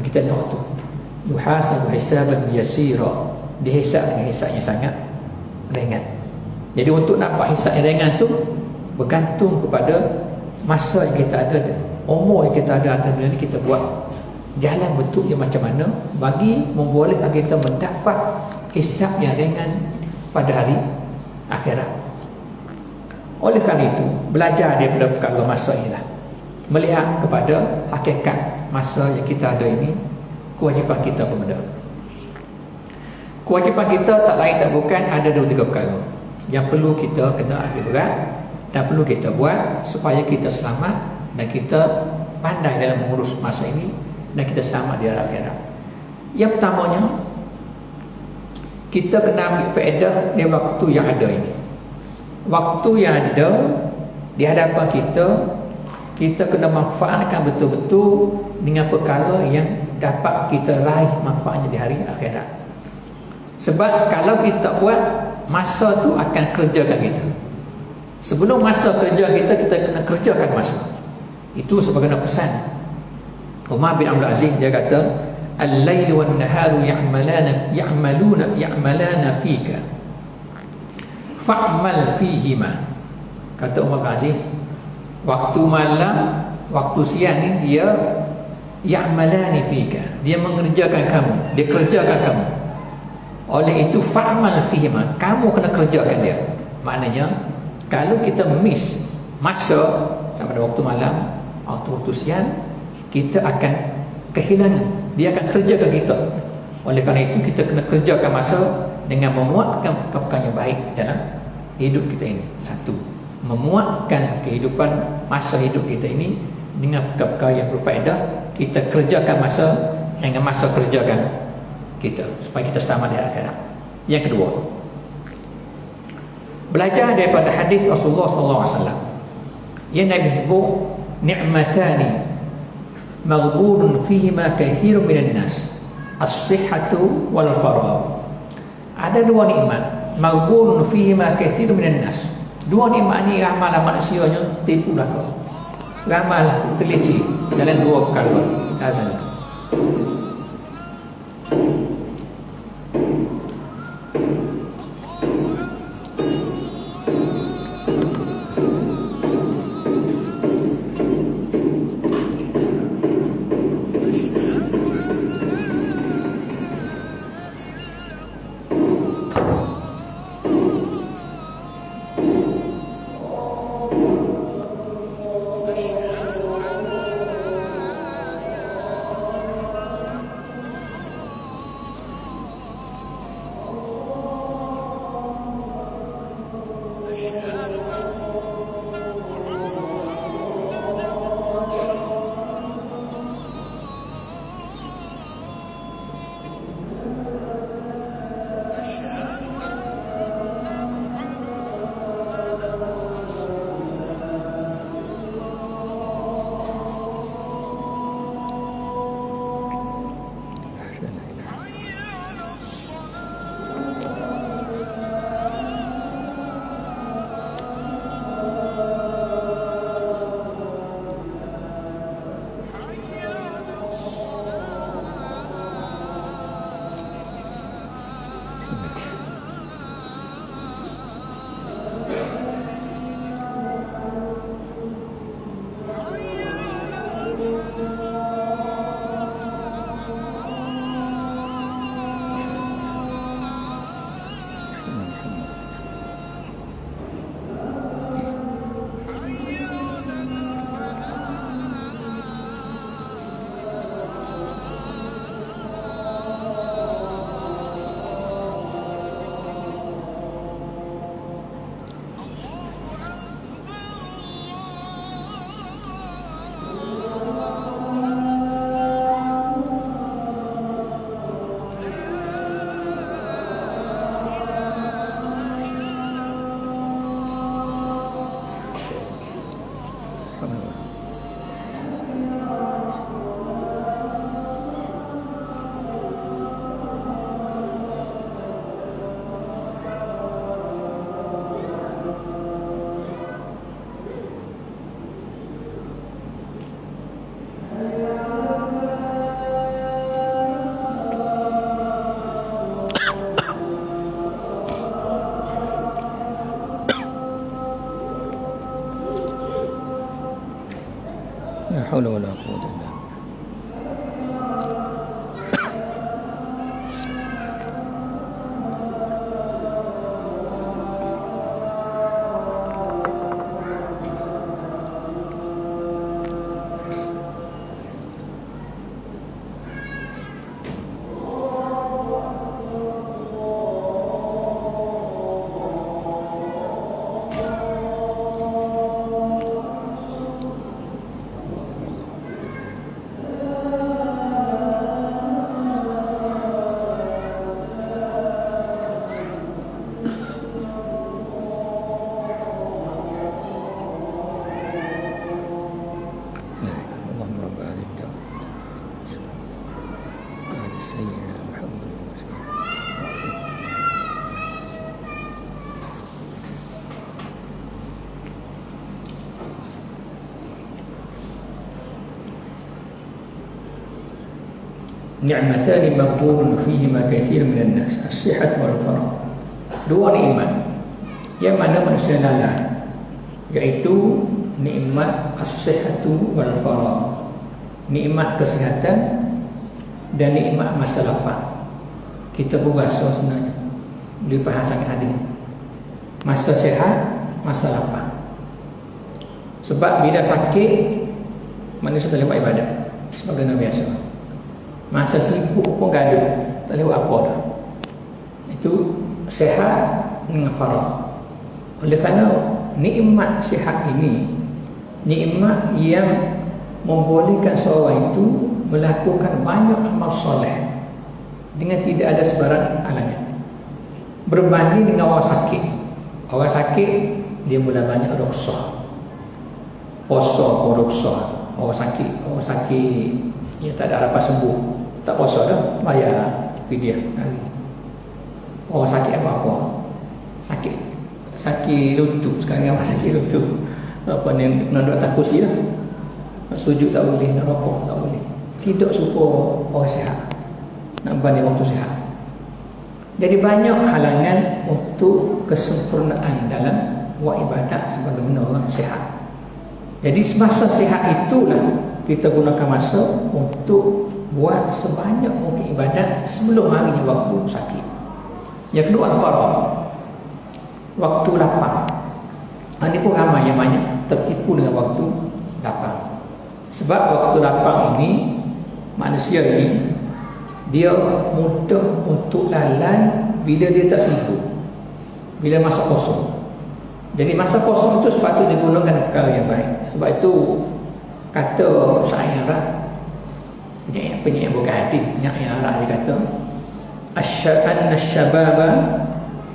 Kita tengok tu, yuhasabu hisaban yasira, dihisap dengan hisap yang sangat ringan. Jadi untuk nampak hisap yang ringan tu bergantung kepada masa yang kita ada, umur yang kita ada atas dunia ni, kita buat jalan bentuknya macam mana bagi membolehkan kita mendapat hisab yang ringan pada hari akhirat. Oleh kerana itu, belajar daripada perkara masa inilah, melihat kepada hakikat masa yang kita ada ini, kewajipan kita benda. Kewajipan kita tak lain tak bukan ada 2-3 perkara yang perlu kita kena ambil berat dan perlu kita buat supaya kita selamat dan kita pandai dalam mengurus masa ini dan kita selamat di akhirat. Yang pertamanya, kita kena ambil faedah dari waktu yang ada ini. Waktu yang ada di hadapan kita, kita kena manfaatkan betul-betul dengan perkara yang dapat kita raih manfaatnya di hari akhirat. Sebab kalau kita tak buat, masa tu akan kerjakan kita. Sebelum masa kerja kita, kita kena kerjakan masa. Itu sebagaimana pesan Umar bin Abdul Aziz, dia kata, al-lailu wan-naharu ya'malana fika fa'mal fihima. Kata Umar bin Aziz, waktu malam, waktu siang ni dia ya'malani fika, dia mengerjakan kamu, dia kerjakan kamu. Oleh itu fa'mal fihima, kamu kena kerjakan dia. Maknanya kalau kita miss masa sama ada waktu malam, waktu siang, kita akan kehilangan, dia akan kerjakan kita. Oleh kerana itu kita kena kerjakan masa dengan memuatkan perkara yang baik dalam hidup kita ini. Satu, memuatkan kehidupan masa hidup kita ini dengan perkara yang berfaedah. Kita kerjakan masa dengan masa kerjakan kita supaya kita selamat di akhirat. Yang kedua, belajar daripada hadis Rasulullah SAW yang Nabi sebut, ni'matani maghbunun fihima kathirun minan nas, as-sihhatu wal faragh. Ada 2 nikmat, maghbunun fihima kathirun minan nas. 2 nikmat ni ramai manusianya tipu belaka, ramai terleci dalam 2 perkara. Azan. La haula wala quwwata illa billah. ni'matani maghbunun fihima katsirun minan nas, as-sihhat wal faragh. Dua nikmat yang mana manusia lalai, iaitu nikmat as-sihhatu wal faragh, nikmat kesihatan dan nikmat masa lapang. Kita berasa sebenarnya limpahan sangat adil. Masa sihat, masa lapang. Sebab bila sakit, manusia tak boleh buat ibadat sebagaimana biasa. Masa sibuk pun gaduh, tak boleh buat apa dah. Itu sihat dengan faragh. Oleh kerana nikmat sihat ini, nikmat yang membolehkan seorang itu melakukan banyak amal soleh dengan tidak ada sebarang halangan, berbanding dengan orang sakit. Orang sakit dia mula banyak rukhsah, puasa pun rukhsah. Orang sakit dia tak ada harapan sembuh, tak puasa dah, bayar fidyah hari. Orang sakit apa-apa, sakit lutut sekarang, apa sakit lutut, apa ni, nak duduk atas kursi lah, nak sujud tak boleh, nak rokok tak boleh. Tidak supaya orang sihat, nak banding waktu sihat. Jadi banyak halangan untuk kesempurnaan dalam buat ibadat sebagaimana orang sihat. Jadi semasa sihat itulah kita gunakan masa untuk buat sebanyak mungkin ibadat sebelum harinya waktu sakit. Yang kedua, al-faragh, waktu lapang. Ini pun ramai yang banyak tertipu dengan waktu lapang. Sebab waktu lapang ini, manusia ini dia mudah untuk lalai bila dia tak sibuk, bila masa kosong. Jadi masa kosong itu sepatutnya digunakan perkara yang baik. Sebab itu kata syair Arab, penyanyi bukan hadis, penyanyi Arab dia kata, asy'anna syababa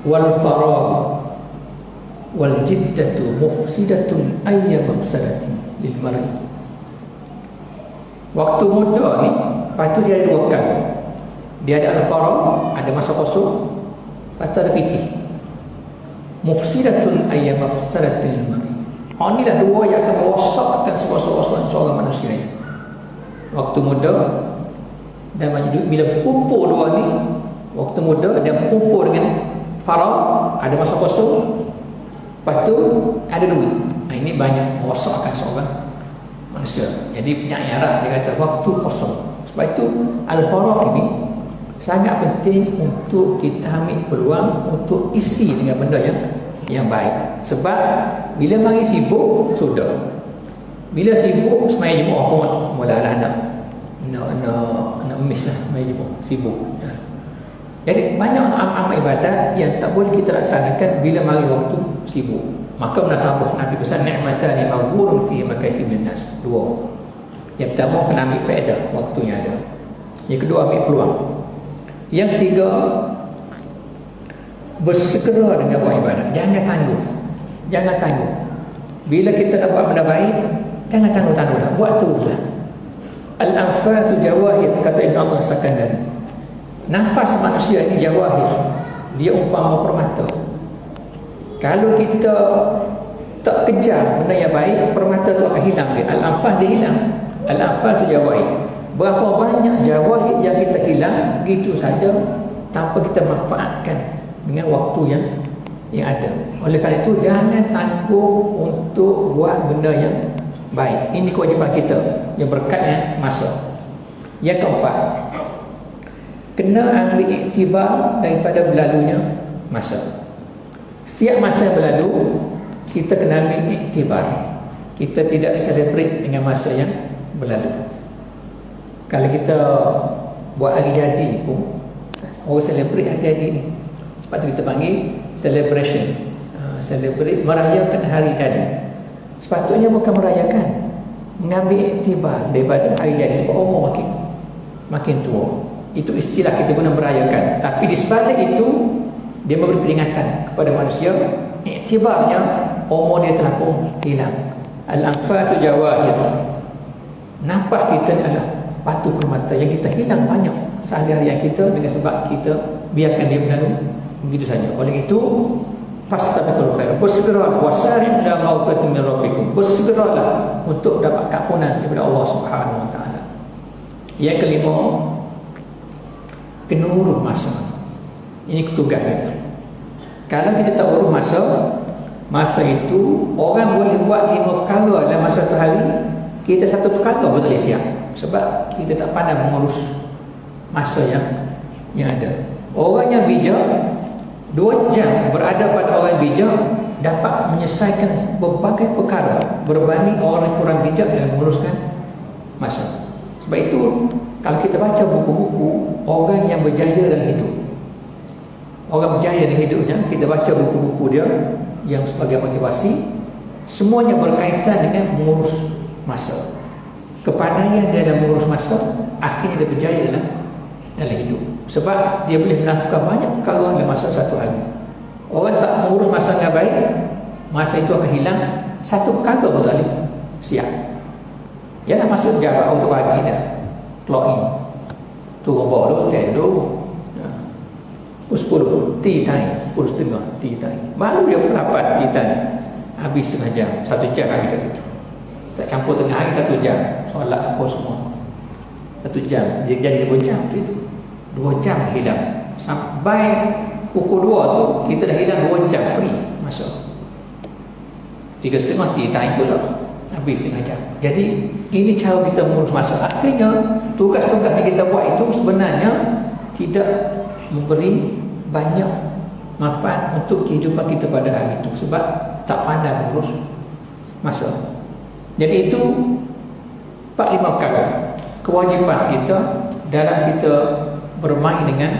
wal faragh wal jiddatu mufsidatun ayya mafsadatin lil mar'i. Waktu muda ni, lepas tu dia ada dua kali. Dia ada al-faragh, ada masa kosong, lepas tu ada pitih. Mufsidatun ayya mafsadatin lil mar'i. Ini dah dua yang akan merosakkan sesuatu seorang manusia ini. Waktu muda dan bila berkumpul dua ni, waktu muda dan berkumpul dengan faragh, ada masa kosong, lepas tu ada duit. Ini banyak merosakkan seorang manusia. Jadi penyanyi Arab dia kata waktu kosong. Sebab itu al-faragh ini sangat penting untuk kita ambil peluang untuk isi dengan benda yang baik. Sebab bila mari sibuk, sudah. Bila sibuk, semaya Jumaat pun mulalah nak miss lah semaya Jumaat, sibuk. Jadi banyak amal ibadat yang tak boleh kita laksanakan bila mari waktu sibuk. Maka munasabah Nabi pesan ni'matani maghbunun fi makaisimin nas. Dua. Yang pertama, kena ambil faedah waktu yang ada. Yang kedua, ambil peluang. Yang tiga, bersegera dengan buat ibadat. Jangan tangguh. Bila kita nak buat benda baik, jangan tangguh-tangguh lah. Buat teruslah. Al-anfasu jawahir, kata Ibn Allah Sakandari. Nafas manusia ini jawahir, dia umpama permata. Kalau kita tak kejar benda yang baik, permata tu akan hilang dia. Al-anfas dia hilang. Al-anfasu jawahir. Berapa banyak jawahir yang kita hilang begitu saja tanpa kita manfaatkan dengan waktu yang ada. Oleh kerana itu, jangan tangguh untuk buat benda yang baik. Ini kewajipan kita yang berkait dengan masa. Yang keempat, kena ambil iktibar daripada berlalunya masa. Setiap masa yang berlalu, kita kena ambil iktibar. Kita tidak celebrate dengan masa yang berlalu. Kalau kita buat hari jadi pun, orang celebrate hari jadi ni. Sebab tu kita panggil celebration. Celebrate, merayakan hari jadi. Sepatutnya bukan merayakan, mengambil iktibar daripada hari jadi. Sebab umur makin tua. Itu istilah kita guna merayakan. Tapi di sebalik itu, dia memberi peringatan kepada manusia. Iktibarnya, umur dia telah pun hilang. Al-anfasu jawahir. Nafas kita adalah batu permata yang kita hilang banyak sehari-harian kita dengan sebab kita biarkan dia berlalu begitu saja. Oleh itu, fastabiqul khair, bersegeralah, wasari' ila maghfiratin min rabbikum, bersegeralah untuk dapat kampunan daripada Allah Subhanahu wa taala. Yang kelima, kena urus masa. Ini tugas kita. Kalau kita tak urus masa itu orang boleh buat 5 perkara dalam masa 1 hari, kita 1 perkara pun tak boleh siap, sebab kita tak pandai mengurus masa yang ada. Orang yang bijak 2 jam berada pada orang yang bijak dapat menyelesaikan berbagai perkara berbanding orang yang kurang bijak dalam menguruskan masa. Sebab itu kalau kita baca buku-buku orang yang berjaya dalam hidup, orang berjaya dalam hidupnya, kita baca buku-buku dia yang sebagai motivasi, semuanya berkaitan dengan mengurus masa. Kepandaian dia dalam mengurus masa, akhirnya dia berjaya dalam hidup. Sebab dia boleh melakukan banyak perkara dalam masa 1 hari. Orang tak mengurus masa dengan baik, masa itu akan hilang, 1 perkara pun tak boleh siap. Ialah masa jarak untuk pagi dah, clock in, turun bawah test dulu, 10 tea time, 10.30 tea time, baru dia pun 8 tea time, habis setengah jam, 1 jam habis kat situ. Tak campur tengah hari 1 jam, solat apa semua 1 jam, dia jadi 2 jam itu, 2 jam hilang. Sampai pukul 2 tu kita dah hilang 2 jam free masa. 3.30 tea time pula, habis setengah jam. Jadi ini cara kita mengurus masa. Akhirnya tugas-tugas yang kita buat itu sebenarnya tidak memberi banyak manfaat untuk kehidupan kita pada hari itu, sebab tak pandai mengurus masa. Jadi itu 4-5 perkara kewajipan kita dalam kita bermain dengan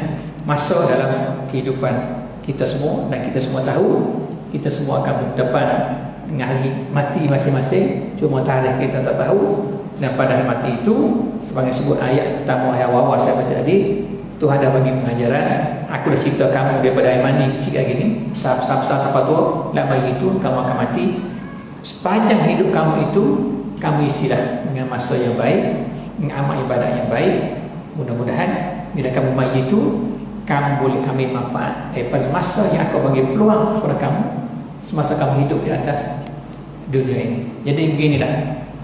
masa dalam kehidupan kita semua. Dan kita semua tahu kita semua akan berdepan dengan hari mati masing-masing, cuma tarikh kita tak tahu. Dan pada hari mati itu, sebagai sebut ayat pertama, ayat awal saya baca tadi, Tuhan dah bagi pengajaran, aku dah cipta kamu daripada air mani kecil kayak gini, sampai tua, dan bagi itu kamu akan mati. Sepanjang hidup kamu itu, kamu isilah dengan masa yang baik, dengan amal ibadat yang baik. Mudah-mudahan bila kamu mati itu, kamu boleh ambil manfaat daripada masa yang aku bagi peluang kepada kamu semasa kamu hidup di atas dunia ini. Jadi beginilah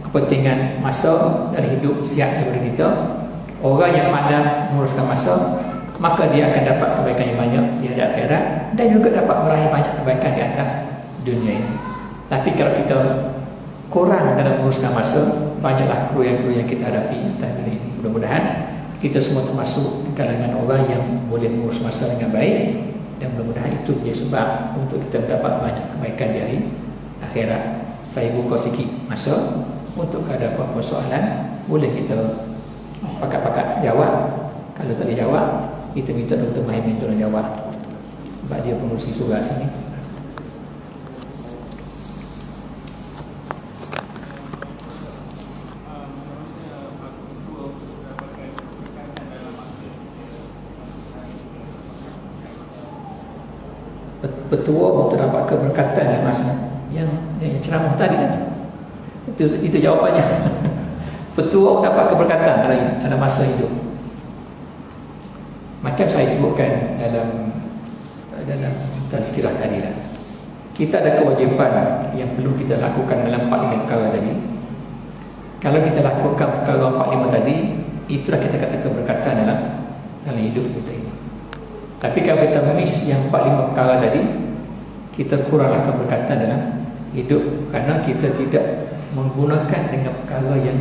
kepentingan masa dalam hidup siap daripada kita. Orang yang pandai menguruskan masa, maka dia akan dapat kebaikan yang banyak di hadapan akhirat, dan juga dapat meraih banyak kebaikan di atas dunia ini. Tapi kalau kita kurang dalam menguruskan masa, banyaklah kerugian-kerugian yang kita hadapi di atas dunia ini. Mudah-mudahan kita semua termasuk kalangan orang yang boleh mengurus masa dengan baik, dan mudah-mudahan itu menjadi sebab untuk kita mendapat banyak kebaikan di hari akhirat. Saya buka sikit masa untuk ada apa-apa soalan, boleh kita pakat-pakat jawab. Kalau tak boleh jawab, kita minta Dr. Mahimin tolong jawab, sebab dia pengurusi surah sini. Petua terdapat keberkatan dalam masa yang ceramah tadi kan. Itu jawapannya. Petua dapat keberkatan dalam masa hidup. Macam saya sebutkan dalam tazkirah tadi lah. Kita ada kewajipan yang perlu kita lakukan dalam 4-5 perkara tadi. Kalau kita lakukan perkara 4-5 tadi, itulah kita kata keberkatan dalam hidup kita ini. Tapi kalau kita miss yang 4-5 perkara tadi, kita kuranglah keberkatan dalam hidup, kerana kita tidak menggunakan dengan perkara yang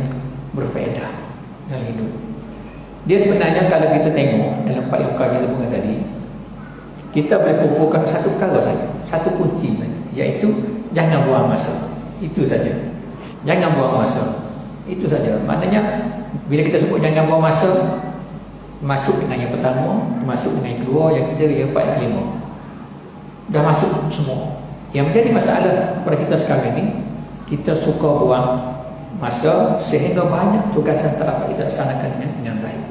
berfaedah dalam hidup. Dia sebenarnya kalau kita tengok dalam 4 perkara saya sebutkan tadi, kita boleh kumpulkan satu perkara saja, satu kunci saja, iaitu jangan buang masa. Itu saja. Jangan buang masa. Itu saja. Maknanya bila kita sebut jangan buang masa, masuk dengan yang pertama, masuk dengan yang kedua, yang ketiga, yang keempat, yang kelima. Dah masuk semua. Yang menjadi masalah kepada kita sekarang ini, kita suka buang masa sehingga banyak tugasan tak dapat kita laksanakan dengan baik.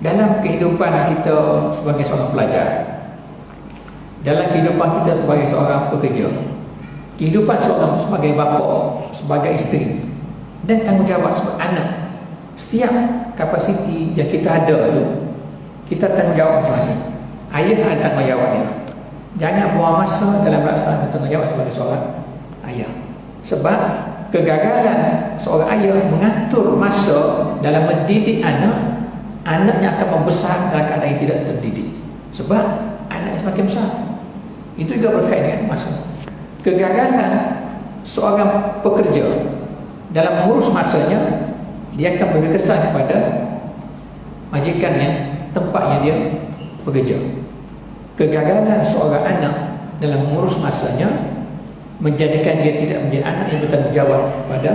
Dalam kehidupan kita sebagai seorang pelajar, dalam kehidupan kita sebagai seorang pekerja, kehidupan seorang sebagai bapa, sebagai isteri, dan tanggungjawab sebagai anak, setiap kapasiti yang kita ada tu, kita tanggungjawab masing-masing. Ayah ada tanggungjawab dia. Jangan buang masa dalam melaksanakan tanggungjawab sebagai seorang ayah. Sebab kegagalan seorang ayah mengatur masa dalam mendidik anak anaknya akan membesar dalam keadaan yang tidak terdidik. Sebab anaknya semakin besar. Itu juga berkait dengan masa. Kegagalan seorang pekerja dalam mengurus masanya, dia akan memberi kesan kepada majikannya, tempatnya dia bekerja. Kegagalan seorang anak dalam mengurus masanya menjadikan dia tidak menjadi anak yang bertanggungjawab kepada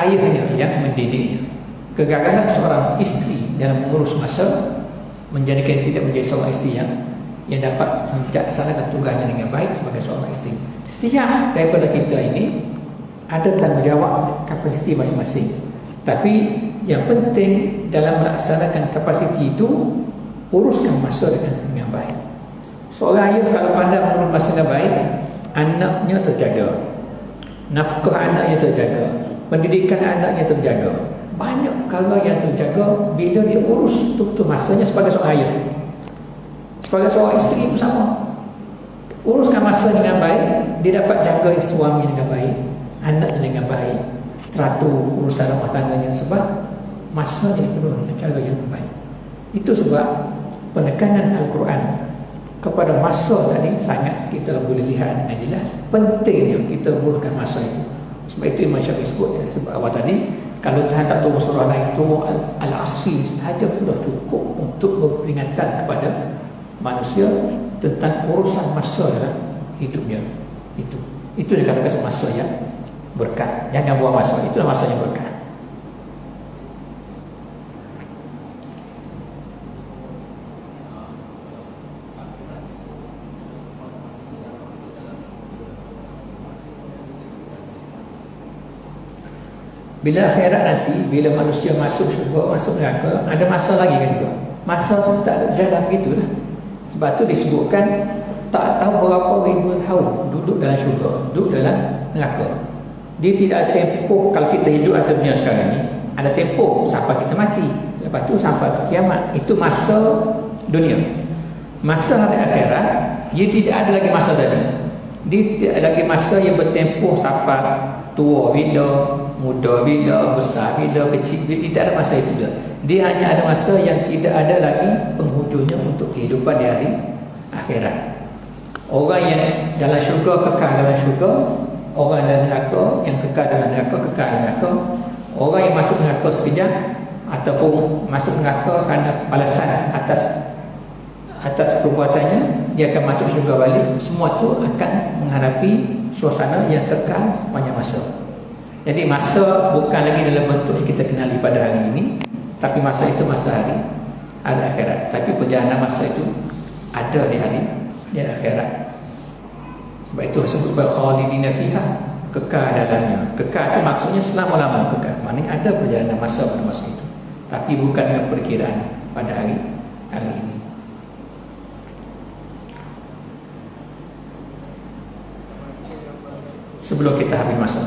ayahnya yang mendidiknya. Kegagalan seorang isteri dalam mengurus masa menjadikan dia tidak menjadi seorang isteri yang dapat menjaksanakan tugasnya dengan baik sebagai seorang isteri. Setiap daripada kita ini ada tanggungjawab kapasiti masing-masing. Tapi yang penting dalam melaksanakan kapasiti itu, uruskan masa dengan baik. Seorang ayah kalau pandai mengurus masa dengan baik, anaknya terjaga, nafkah anaknya terjaga, pendidikan anaknya terjaga. Banyak kalau yang terjaga bila dia urus betul masanya sebagai seorang ayah. Sebagai seorang isteri pun sama. Uruskan masa dengan baik, dia dapat jaga suami dengan baik, anaknya dengan baik, teratur urusan rumah tangganya, sebab masa ini penuh dengan cara yang baik. Itu sebab penekanan Al-Quran kepada masa tadi sangat kita boleh lihat dengan jelas pentingnya kita uruskan masa itu. Sebab itu Imam Syafi'i sebut, sebab awal tadi, kalau Tuhan tak turun surah lain, turun Al-Asri sahaja sudah cukup untuk memperingatkan kepada manusia tentang urusan masa dalam hidupnya. Itu dikatakan masa yang berkat. Jangan buang masa, itulah masa yang berkat. Bila akhirat nanti, bila manusia masuk syurga, masuk neraka, ada masa lagi kan juga. Masa tu tak dalam begitulah. Sebab tu disebutkan tak tahu berapa ribu tahun duduk dalam syurga, duduk dalam neraka. Dia tidak ada tempoh. Kalau kita hidup atas dunia sekarang ni, ada tempoh sampai kita mati, lepas tu sampai ke kiamat. Itu masa dunia. Masa hari akhirat, dia tidak ada lagi masa tadi. Dia tidak ada lagi masa yang bertempoh sampai tua bila, muda bila, besar bila, kecil bila. Tidak ada masa itu dah. Dia hanya ada masa yang tidak ada lagi penghujungnya untuk kehidupan di hari akhirat. Orang yang dalam syurga kekal dalam syurga, orang dalam neraka yang kekal dalam neraka kekal dalam neraka. Orang yang masuk neraka sekejap ataupun masuk neraka kerana balasan atas perbuatannya, dia akan masuk syurga balik. Semua tu akan menghadapi suasana yang kekal sepanjang masa. Jadi masa bukan lagi dalam bentuk yang kita kenali pada hari ini, tapi masa itu masa hari akhirat. Tapi perjalanan masa itu ada di hari akhirat. Sebab itu disebut sebagai khalidina fiha, kekal dalamnya. Kekal itu maksudnya selama-lamanya kekal. Maknanya ada perjalanan masa pada masa itu, tapi bukan dengan perkiraan pada hari ini. Sebelum kita habis masa,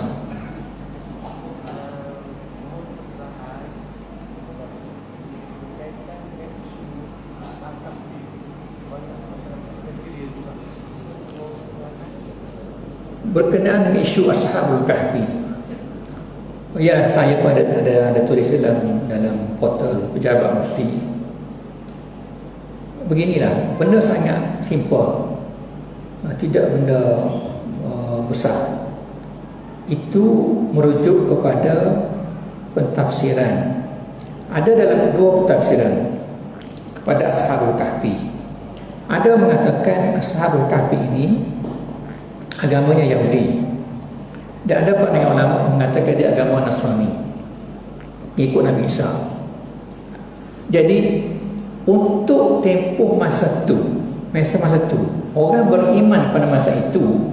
berkenaan dengan isu Ashabul Kahfi. Ya, saya pun ada tulis dalam portal Pejabat Mufti. Beginilah, benda sangat simple, tidak benda besar. Itu merujuk kepada pentafsiran. Ada dalam dua pentafsiran kepada Ashabul Kahfi. Ada mengatakan Ashabul Kahfi ini agamanya Yahudi, dan ada pandangan ulama yang mengatakan dia agama Nasrani, ikut Nabi Isa. Jadi untuk tempoh masa tu, orang beriman pada masa itu,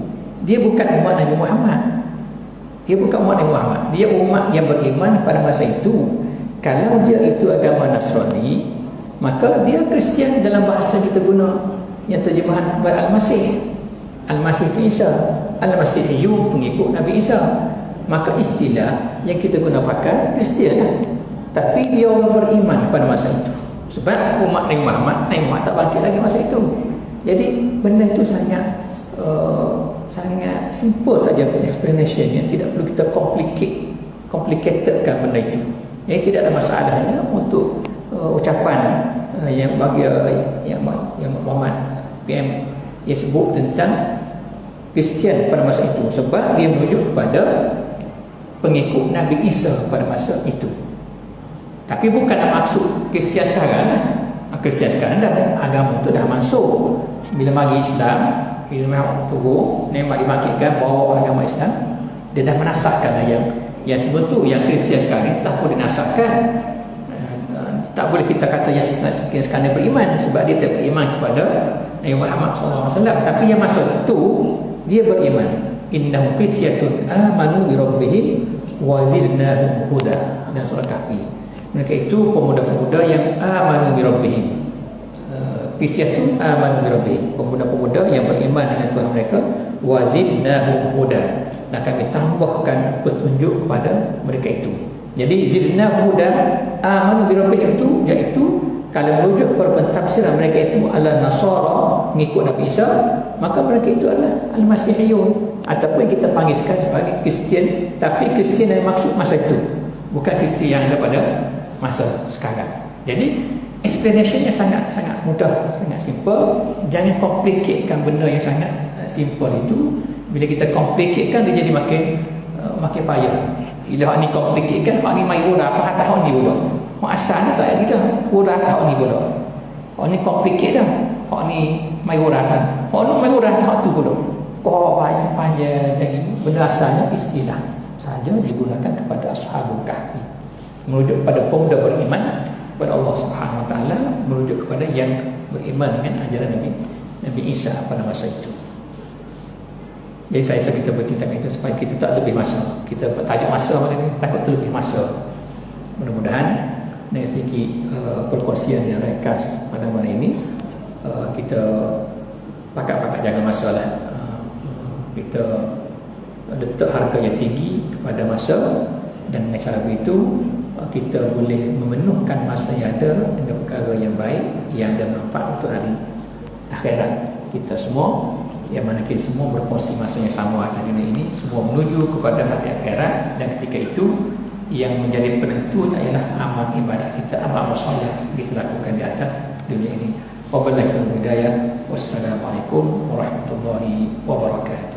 dia bukan umat Nabi Muhammad. Dia umat yang beriman pada masa itu. Kalau dia itu agama Nasrani, maka dia Kristian dalam bahasa kita guna yang terjemahan kepada Al-Masih. Al-Masih itu Isa, Al-Masih itu pengikut Nabi Isa. Maka istilah yang kita guna pakai Kristian lah. Tapi dia orang beriman pada masa itu. Sebab umat Nabi Muhammad tak bangkit lagi masa itu. Jadi benda itu sangat simple saja explanationnya. Tidak perlu kita complicatedkan benda itu. Jadi tidak ada masalahnya untuk ucapan yang bagi yang Muhammad PM dia sebut tentang Kristian pada masa itu, sebab dia merujuk kepada pengikut Nabi Isa pada masa itu. Tapi bukan maksud Kristian sekarang lah. Kristian sekarang dah agama tu dah masuk. Bila mari Islam, bila Muhammad turun, memang dimaksudkan bawa agama Islam, dia dah menasakkan lah yang sebut tu. Yang Kristian sekarang telah pun dinasakkan. Tak boleh kita kata yang sekarang beriman, sebab dia tak beriman kepada Nabi Muhammad SAW. Tapi yang masa itu dia beriman. Innahum fityatun amanu bi rabbihim wa zidnahum huda, dan surah Kahfi. Mereka itu pemuda-pemuda yang amanu bi rabbihim. Fityatun amanu bi rabbihim, pemuda-pemuda yang beriman dengan Tuhan mereka, wa zidnahum huda, dan kami tambahkan petunjuk kepada mereka itu. Jadi zidnahum huda, amanu bi rabbihim itu iaitu kalau merujuk kepada pentafsiran mereka itu adalah Nasara, mengikut Nabi Isa, maka mereka itu adalah Al-Masihiyun, ataupun kita panggilkan sebagai Kristian. Tapi Kristian yang maksud masa itu, bukan Kristian yang ada pada masa sekarang. Jadi explanationnya sangat mudah, sangat simple. Jangan complicatekan benda yang sangat simple itu. Bila kita complicatekan, dia jadi makin payah. Bila hak ni complicatekan, hak ni mai roda apa hak ni pula. Hak asal tak ada dah. Roda hak ni pula. Hak ni complicate dah. Hak ni mai roda tan. Hak ni mai roda hak tu pula. Kau panjang jadi benda asalnya istilah saja digunakan kepada Ashabul Kahfi, merujuk pada pemuda beriman kepada Allah Subhanahu Wa Taala, merujuk kepada yang beriman dengan ajaran Nabi Isa pada masa itu. Jadi saya kita bertindak itu supaya kita tak lebih masa. Kita tajuk masa pada ini takut terlebih masa. Mudah-mudahan dengan sedikit perkongsian yang ringkas pada malam ini, kita pakat-pakat jaga masa lah. Kita letak harga yang tinggi kepada masa, dan dengan cara begitu kita boleh memenuhkan masa yang ada dengan perkara yang baik, yang ada manfaat untuk hari akhirat kita semua. Yang mana kita semua berkongsi masa yang sama atas dunia ini, semua menuju kepada hari akhirat, dan ketika itu yang menjadi penentu ialah amal ibadat kita, amal soleh kita lakukan di atas dunia ini. Wabillahi taufiq hidayah. Wassalamualaikum warahmatullahi wabarakatuh.